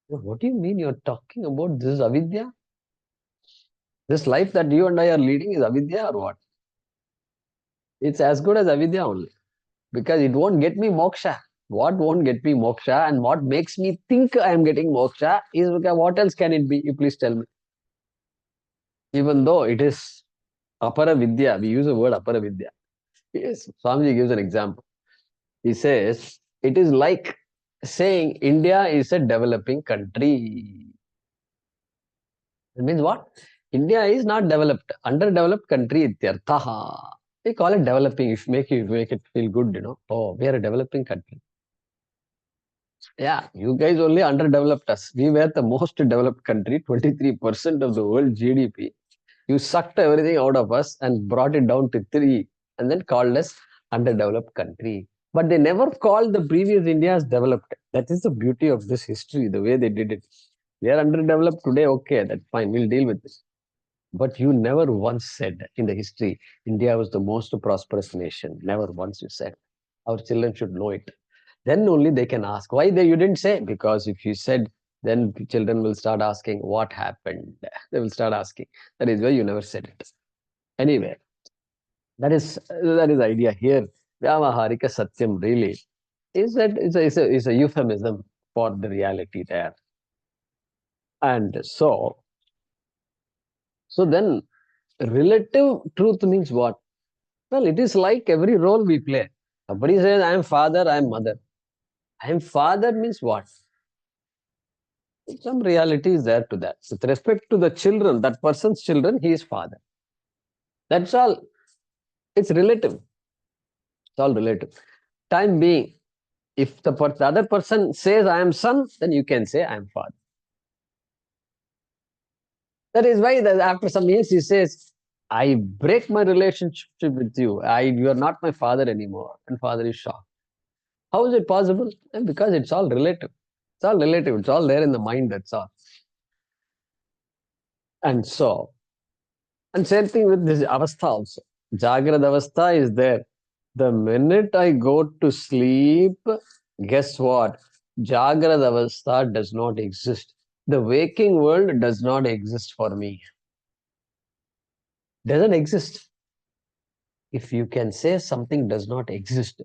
What do you mean you're talking about this Avidya? This life that you and I are leading is Avidya or what? It's as good as Avidya only. Because it won't get me moksha. What won't get me moksha and what makes me think I am getting moksha is because what else can it be? You please tell me. Even though it is Apara Vidya, we use the word Apara Vidya. Yes, Swamiji gives an example. He says, it is like saying India is a developing country. It means what? India is not developed, underdeveloped country ityarthaha. They call it developing, if make it feel good, you know. Oh, we are a developing country. Yeah, you guys only underdeveloped us. We were the most developed country, 23% of the world GDP. You sucked everything out of us and brought it down to 3 and then called us underdeveloped country. But they never called the previous India as developed. That is the beauty of this history, the way they did it. We are underdeveloped today, okay, that's fine, we'll deal with this. But you never once said in the history, India was the most prosperous nation. Never once you said. Our children should know it. Then only they can ask. Why you didn't say? Because if you said, then children will start asking, what happened? They will start asking. That is why you never said it. Anyway, that is the idea here. Vyavaharika Satyam really is that is a euphemism for the reality there. And so then relative truth means what? Well, it is like every role we play. Somebody says, I am father, I am mother. I am father means what? Some reality is there to that. With respect to the children, that person's children, he is father. That's all. It's relative. It's all relative. Time being, if the other person says, I am son, then you can say, I am father. That is why after some years he says, I break my relationship with you. You are not my father anymore. And father is shocked. How is it possible? Because it's all relative. It's all relative. It's all there in the mind, that's all. And same thing with this avastha also. Jagrad avastha is there. The minute I go to sleep, guess what? Jagrad avastha does not exist. The waking world does not exist for me. Doesn't exist. If you can say something does not exist,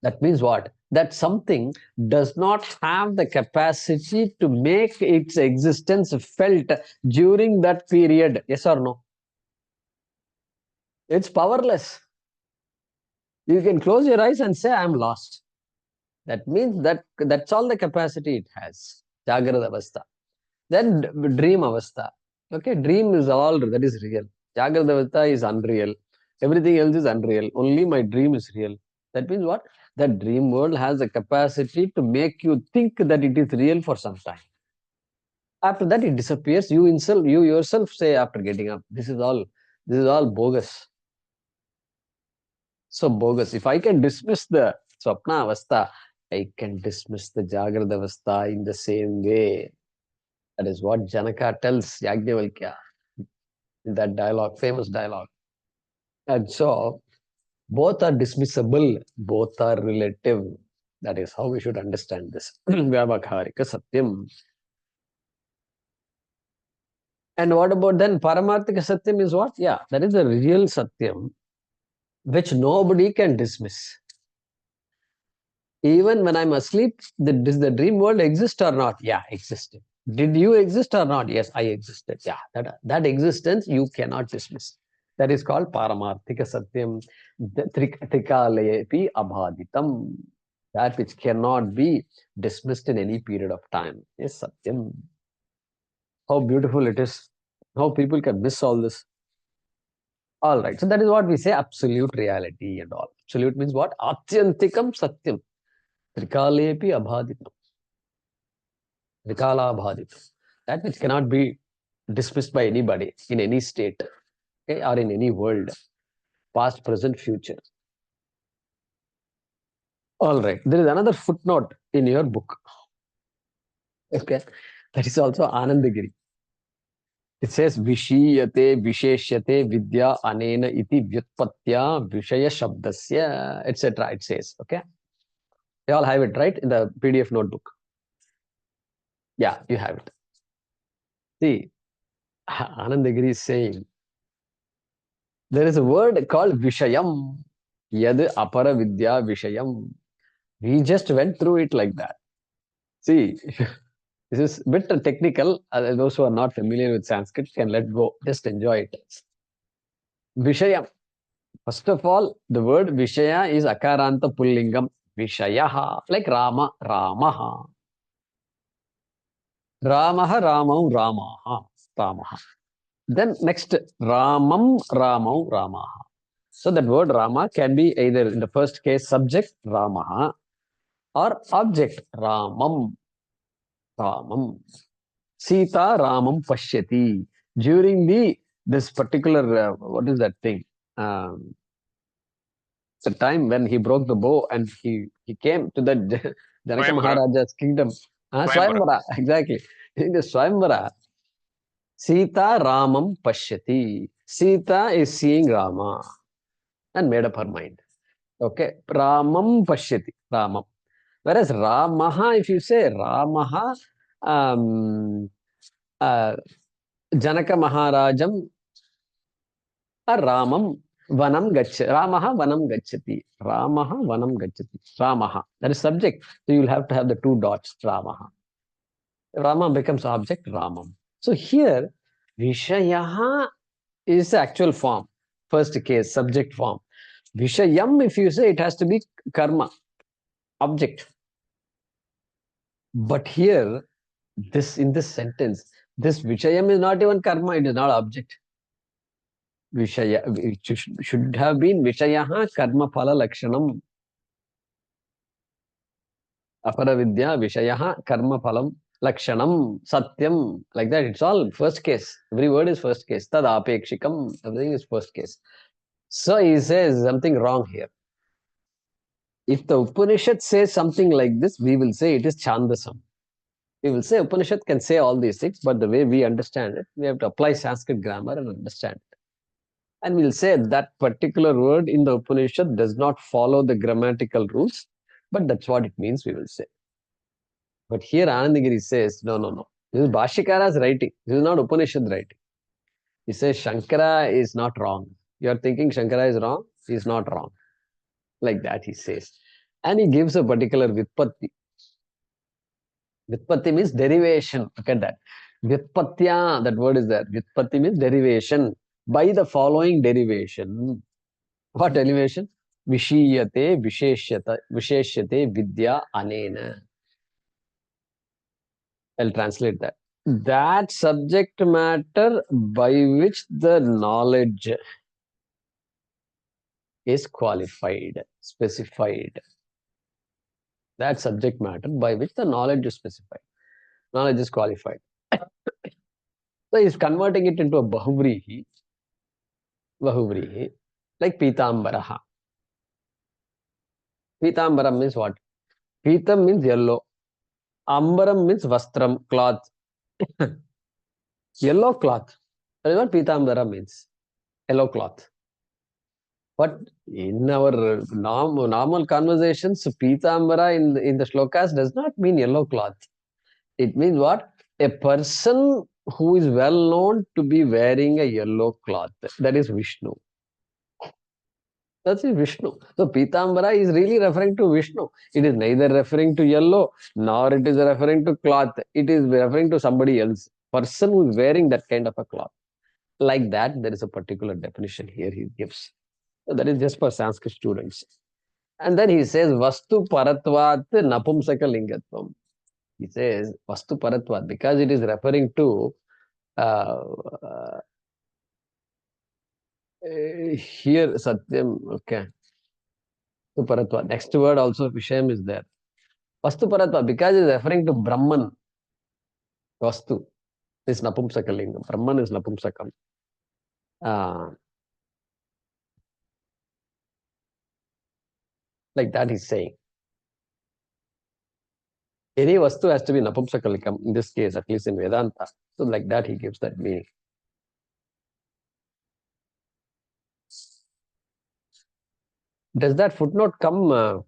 that means what? That something does not have the capacity to make its existence felt during that period. Yes or no? It's powerless. You can close your eyes and say, I'm lost. That means that's all the capacity it has. Jagrad avastha. Then dream avastha. Okay, dream is all that is real. Jagrad avastha is unreal. Everything else is unreal. Only my dream is real. That means what? That dream world has the capacity to make you think that it is real for some time. After that, it disappears. You yourself say after getting up, this is all bogus. So bogus. If I can dismiss the Swapna avastha, I can dismiss the Jagrad avastha in the same way. That is what Janaka tells Yajnavalkya in that dialogue, famous dialogue. And so, both are dismissible, both are relative. That is how we should understand this. Vyavakharika Satyam. And what about then Paramarthika Satyam is what? Yeah, that is the real Satyam, which nobody can dismiss. Even when I'm asleep, does the dream world exist or not? Yeah, existed. Did you exist or not? Yes, I existed. Yeah, that existence you cannot dismiss. That is called Paramarthika Satyam. Trikalepi Abhaditam. That which cannot be dismissed in any period of time is Satyam. How beautiful it is. How people can miss all this. All right. So that is what we say absolute reality and all. Absolute means what? Atyantikam Satyam. Trikalepi Abhaditam. Trikala Abhaditam. That which cannot be dismissed by anybody in any state, okay, or in any world, past, present, future. All right. There is another footnote in your book. Okay. That is also Anandagiri. It says Vishiyate Visheshyate Vidya Anena iti Vyutpatya Vishaya Shabdasya, etc. It says, okay. You all have it, right? In the PDF notebook. Yeah, you have it. See, Anandagiri is saying there is a word called Vishayam. Yad Apara Vidya Vishayam. We just went through it like that. See, this is a bit technical. Those who are not familiar with Sanskrit can let go. Just enjoy it. Vishayam. First of all, the word Vishaya is Akaranta Pullingam. Vishayaha. Like Rama, Ramaha. Ramaha, Ramau, Ramaha. Ramaha. Then next, Ramam, Ramau, Ramaha. So that word Rama can be either in the first case subject, Ramaha, or object, Ramam. Ramam. Sita Ramam Pashyati. During this particular, what is that thing? The time when he broke the bow and he came to the Janaka Maharaja's kingdom. Swayamvara, exactly. In the Swayamvara, Sita Ramam Pashyati. Sita is seeing Rama and made up her mind. Okay. Ramam Pashyati. Ramam. Whereas Ramaha, if you say Ramaha, Janaka Maharajam or Ramam Vanam Gachati. Ramaha Vanam Gachati. Ramaha Vanam Gachati. Ramaha. That is subject. So you'll have to have the two dots. Ramaha. Rama becomes object. Ramam. So here, Vishayaha is the actual form. first case, subject form. Vishayam, if you say, it has to be karma, object. But here, in this sentence, this Vishayam is not even karma, it is not object. Vishaya, it should have been Vishayaha karma phala lakshanam. Aparavidya Vishayaha karma phalam lakshanam satyam. Like that, it's all first case. Every word is first case. Tad apekshikam, everything is first case. So he says something wrong here. If the Upanishad says something like this, we will say it is Chandasam. We will say Upanishad can say all these things, but the way we understand it, we have to apply Sanskrit grammar and understand it. And we'll say that particular word in the Upanishad does not follow the grammatical rules, but that's what it means, we will say. But here Anandagiri says, no. This is Bhaashyakara's writing. This is not Upanishad writing. He says Shankara is not wrong. You are thinking Shankara is wrong? He is not wrong. Like that he says. And he gives a particular Vitpatti. Vitpatti means derivation. Look at that. Vitpatya, that word is there. Vitpatti means derivation. By the following derivation. What derivation? Vishiyate, visheshyate, vidya, anena. I'll translate that. That subject matter by which the knowledge is qualified, specified. That subject matter by which the knowledge is specified. Knowledge is qualified. So he's converting it into a bahuvrihi, like pitambaraha. Pitambaram means what? Pitam means yellow. Ambaram means vastram, cloth. Yellow cloth. That is what pitambara means. Yellow cloth. But in our normal conversations, pitambara in the shlokas does not mean yellow cloth. It means what? A person who is well known to be wearing a yellow cloth. That is Vishnu. That's Vishnu. So Pitambara is really referring to Vishnu. It is neither referring to yellow, nor it is referring to cloth. It is referring to somebody else. Person who is wearing that kind of a cloth. Like that, there is a particular definition here he gives. So that is just for Sanskrit students. And then he says, Vastu Paratvat Napumsaka Lingatvam. He says, Vastu Paratvat, because it is referring to here Satyam, okay. Vastu Paratvat. Next word also Vishayam is there. Vastu Paratvat, because it is referring to Brahman. Vastu is Napumsaka Lingam. Brahman is Napumsakam. Like that he's saying. Any vastu has to be Napumsakalikam, in this case, at least in Vedanta. So like that he gives that meaning. Does that footnote come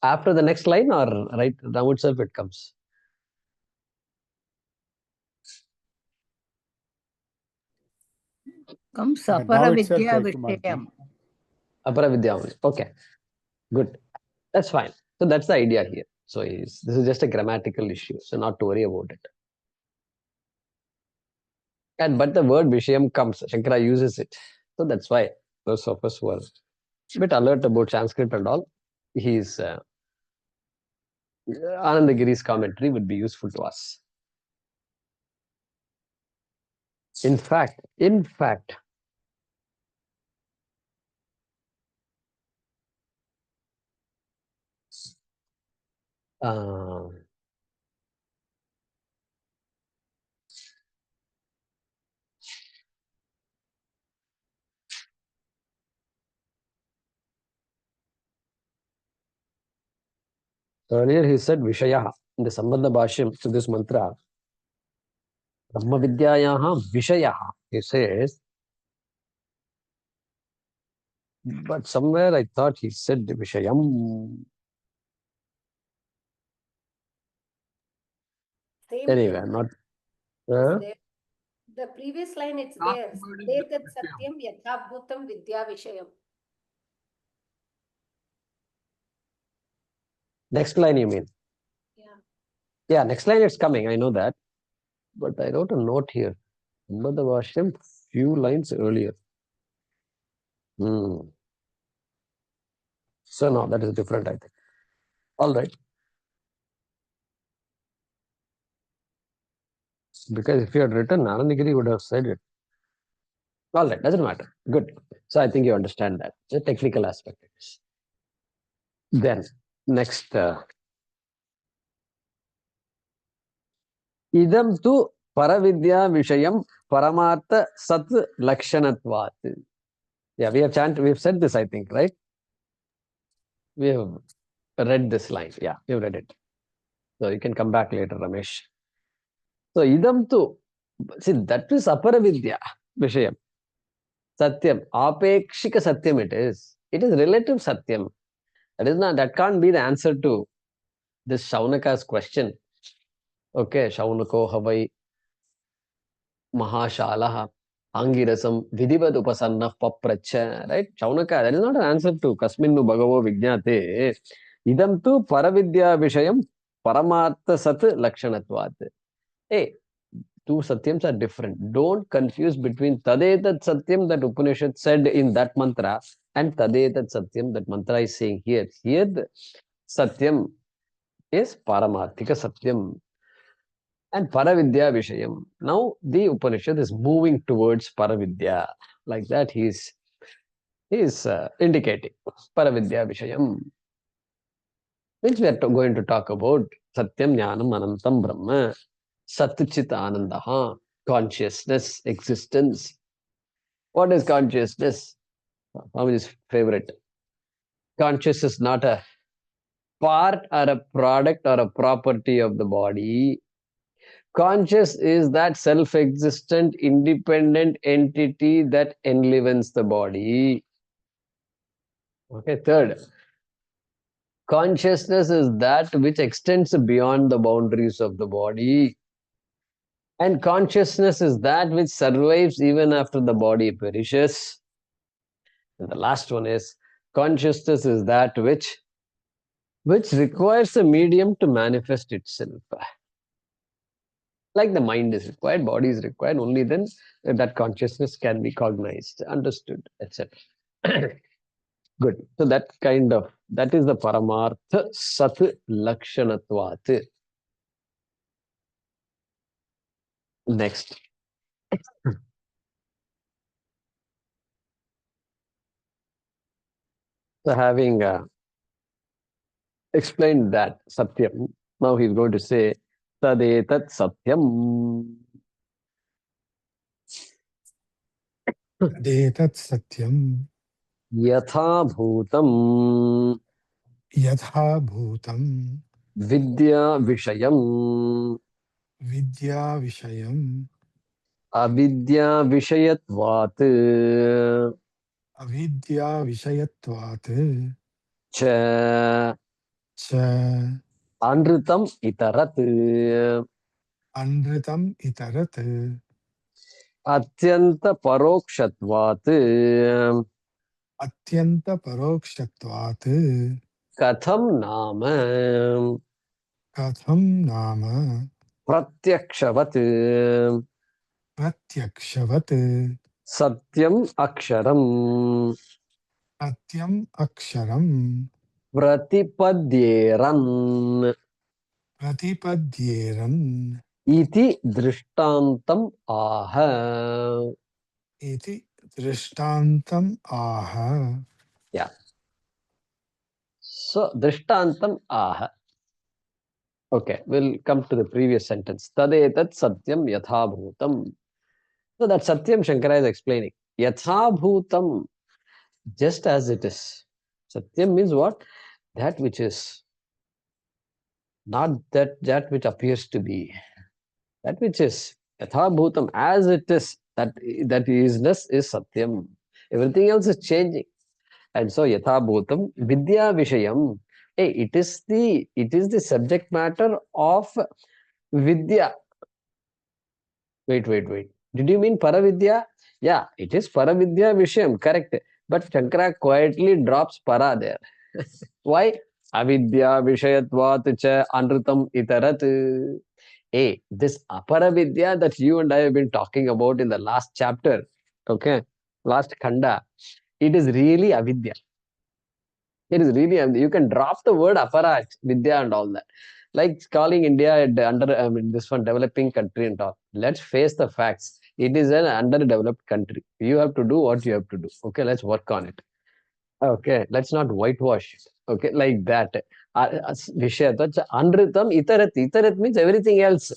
after the next line or right now itself it comes? Comes Now Apara itself, Vidya Kumarji. Vishayam. Apara Vidya only. Okay. Good. That's fine. So that's the idea here. So this is just a grammatical issue. So not to worry about it. But the word Vishayam comes. Shankara uses it. So that's why those of us who are a bit alert about Sanskrit and all, he's Anandagiri's commentary would be useful to us. In fact, earlier he said Vishaya in the Sambandha Bhaashyam to this mantra. Brahma Vidyayaha Vishayaha. He says, but somewhere I thought he said Vishayam. Same Anyway, thing. not. There. The previous line, it's there. Detat Satyam Yatha Bhutam Vidya Vishayam. Next line, you mean? Yeah. Yeah, next line it's coming. I know that. But I wrote a note here. Sambandha Bhaashyam, few lines earlier. So no, that is different, I think. All right. Because if you had written Anandagiri, would have said it. All right, doesn't matter. Good. So I think you understand that. The technical aspect of this. Then, next. Idam tu paravidya vishayam paramartha sat lakshanatvat. Yeah, we've said this, I think, right? We have read this line. Yeah, we've read it. So you can come back later, Ramesh. So idam tu, see, that is aparavidya vishayam. Satyam, apekshika satyam it is. It is relative satyam. That can't be the answer to this Shaunaka's question. Okay, Shaunako havai mahashalaha angirasam vidhivad upasannah papracha. Right? Shaunaka, that is not an answer to kasminnu bhagavo vijnate. Idam tu paravidya vishayam paramartha sat lakshanatvat. Hey, two satyams are different. Don't confuse between tadetat satyam that Upanishad said in that mantra and tadetat satyam that mantra is saying here. Here the satyam is paramarthika satyam and paravidya vishayam. Now the Upanishad is moving towards paravidya. Like that he is indicating paravidya vishayam. Which we are going to talk about satyam jnanam anantam brahma satchit anandaha, consciousness, existence. What is consciousness? Swamiji's favorite. Conscious is not a part or a product or a property of the body. Conscious is that self-existent, independent entity that enlivens the body. Okay, third. Consciousness is that which extends beyond the boundaries of the body. And consciousness is that which survives even after the body perishes. And the last one is consciousness is that which requires a medium to manifest itself. Like the mind is required, body is required, only then that consciousness can be cognized, understood, etc. Good. So that is the paramartha sat lakshanatvat. Next. So having explained that satyam, now he's going to say tadetat satyam. Tadetat satyam Yatha bhutam yatha bhutam vidya vishayam vidya vishayam avidya vishayatvat avidya vishayatvat cha cha anritam itarat anritam itarat atyanta parokshatvat atyanta parokshatvat katham nama katham nama pratyakshavat pratyakshavat satyam aksharam satyam aksharam pratipadyeran pratipadyeran iti drishtantam aha. iti drishtantam aha. Yeah. So, drishtantam aha. Okay, we'll come to the previous sentence. Tadetat satyam yathabhutam. So, that satyam Shankara is explaining. Yathabhutam, just as it is. Satyam means what? That which is. Not that which appears to be. That which is. Yathabhutam, as it is. That isness is satyam. Everything else is changing. And so yatha bhutam vidya vishayam. Hey, it is the subject matter of vidya. Wait. Did you mean paravidya? Yeah, it is paravidya vishayam, correct. But Shankara quietly drops para there. Why? Avidya vishayatvat cha anritam itarat. Hey, this aparavidya that you and I have been talking about in the last chapter, okay, last khanda, it is really avidya. It is really, you can drop the word aparat, vidya and all that. Like calling India under this one developing country and all. Let's face the facts. It is an underdeveloped country. You have to do what you have to do. Okay, let's work on it. Okay, let's not whitewash it. Okay, like that. Vishayatva, Anritam, Itarat. Itarat means everything else.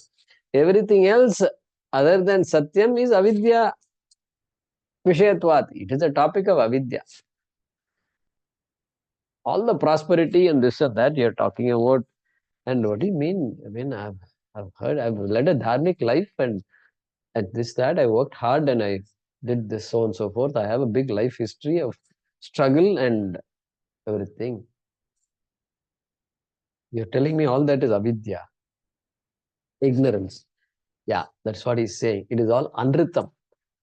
Everything else other than Satyam is avidya. Vishayatvat. It is a topic of avidya. All the prosperity and this and that you're talking about. And what do you mean? I mean, I've heard, I've led a dharmic life, and at this, that, I worked hard and I did this, so on and so forth. I have a big life history of struggle and everything. You're telling me all that is avidya, ignorance. Yeah, that's what he's saying. It is all anritam.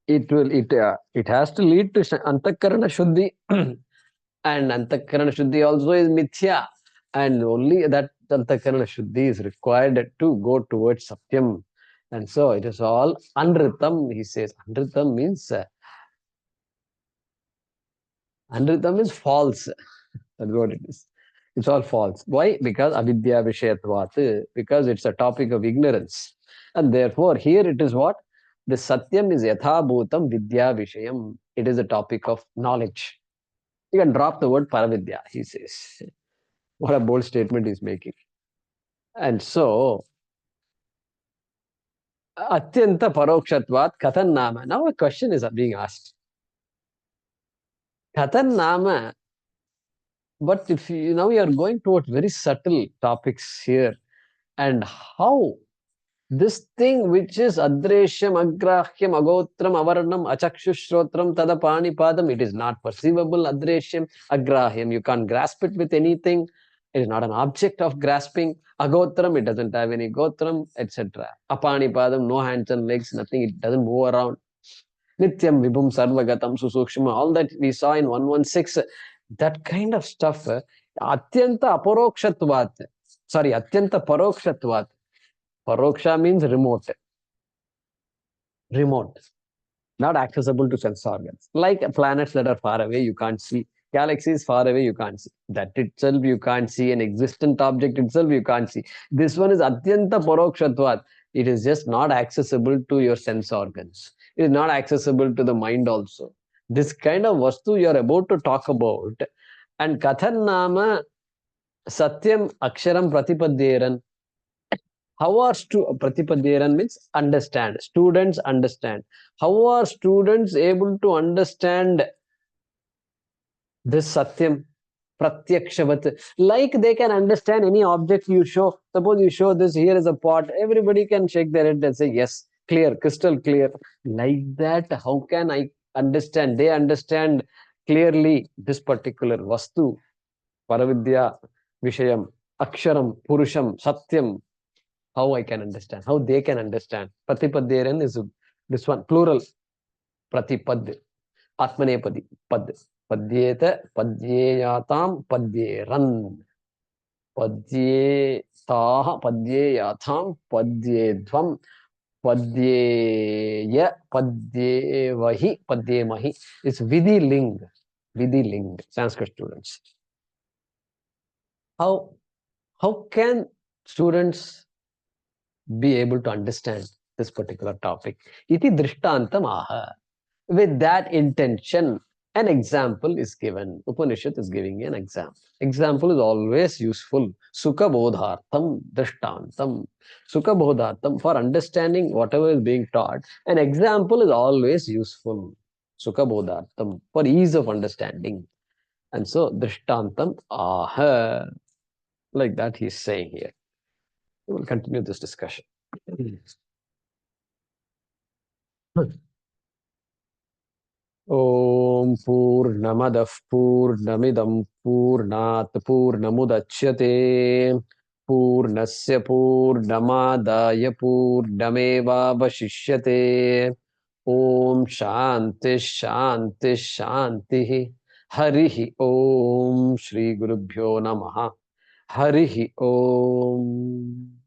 It has to lead to antakarana shuddhi, and antakarana shuddhi also is mithya, and only that antakarana shuddhi is required to go towards satyam. And so it is all anritam, he says. Anritam means false. That's what it is. It's all false. Why? Because avidya vishayatvat, because it's a topic of ignorance. And therefore, here it is what? The satyam is yatha bhutam vidya vishayam. It is a topic of knowledge. You can drop the word paravidya, he says. What a bold statement he's making. And so, atyanta parokshatvat kathan nama. Now a question is being asked. Kathan nama, but if you now you are going towards very subtle topics here, and how this thing which is adreshyam, agrahyam, agotram, avarnam, achakshushrotam, tadapani padam, it is not perceivable, adreshyam, agrahyam. You can't grasp it with anything. It is not an object of grasping. Agotram, it doesn't have any gotram, etc. Apani padam, no hands and legs, nothing, it doesn't move around. Nityam, vibhum, sarvagatam, susukshma, all that we saw in 116, that kind of stuff, atyanta aparokshatvat. Sorry, atyanta parokshatvat. Paroksha means remote. Remote. Not accessible to sense organs. Like planets that are far away, you can't see. Galaxies far away, you can't see. That itself you can't see. An existent object itself you can't see. This one is atyanta parokshatvat. It is just not accessible to your sense organs. It is not accessible to the mind also. This kind of vastu you are about to talk about. And kathan nama satyam aksharam pratipadyeran. How are pratipadyeran means understand. Students understand. How are students able to understand this satyam pratyakshavat? Like they can understand any object you show. Suppose you show this, here is a pot. Everybody can shake their head and say, yes, clear, crystal clear. Like that, how can I understand? They understand clearly this particular vastu, paravidya, vishayam, aksharam, purusham, satyam. How I can understand, how they can understand. Pratipadyeran is this one, plural. Pratipad, atmanepadi, pad. Padyeta, padyeyatam, padyeran. Padyetaha, padyeyatam, padyedvam, padyeya, padyevahi, padyemahi. It's vidhi ling. Vidhi ling, Sanskrit students. How can students be able to understand this particular topic? Iti drishtantam aha. With that intention, an example is given. Upanishad is giving an example. Example is always useful. Sukha bodhartham drishtantam. Sukha bodhartham, for understanding whatever is being taught, an example is always useful. Sukha bodhartham, for ease of understanding. And so drishtantam aha. Like that he is saying here. We will continue this discussion. Om Purnamadah Purnamidam Purnat Purnamudachyate Purnasya Purnamadaya Purnameva Vashishyate. Om Shanti Shanti Shanti. Harihi Om Shri Gurubhyo Namaha. Harihi Om.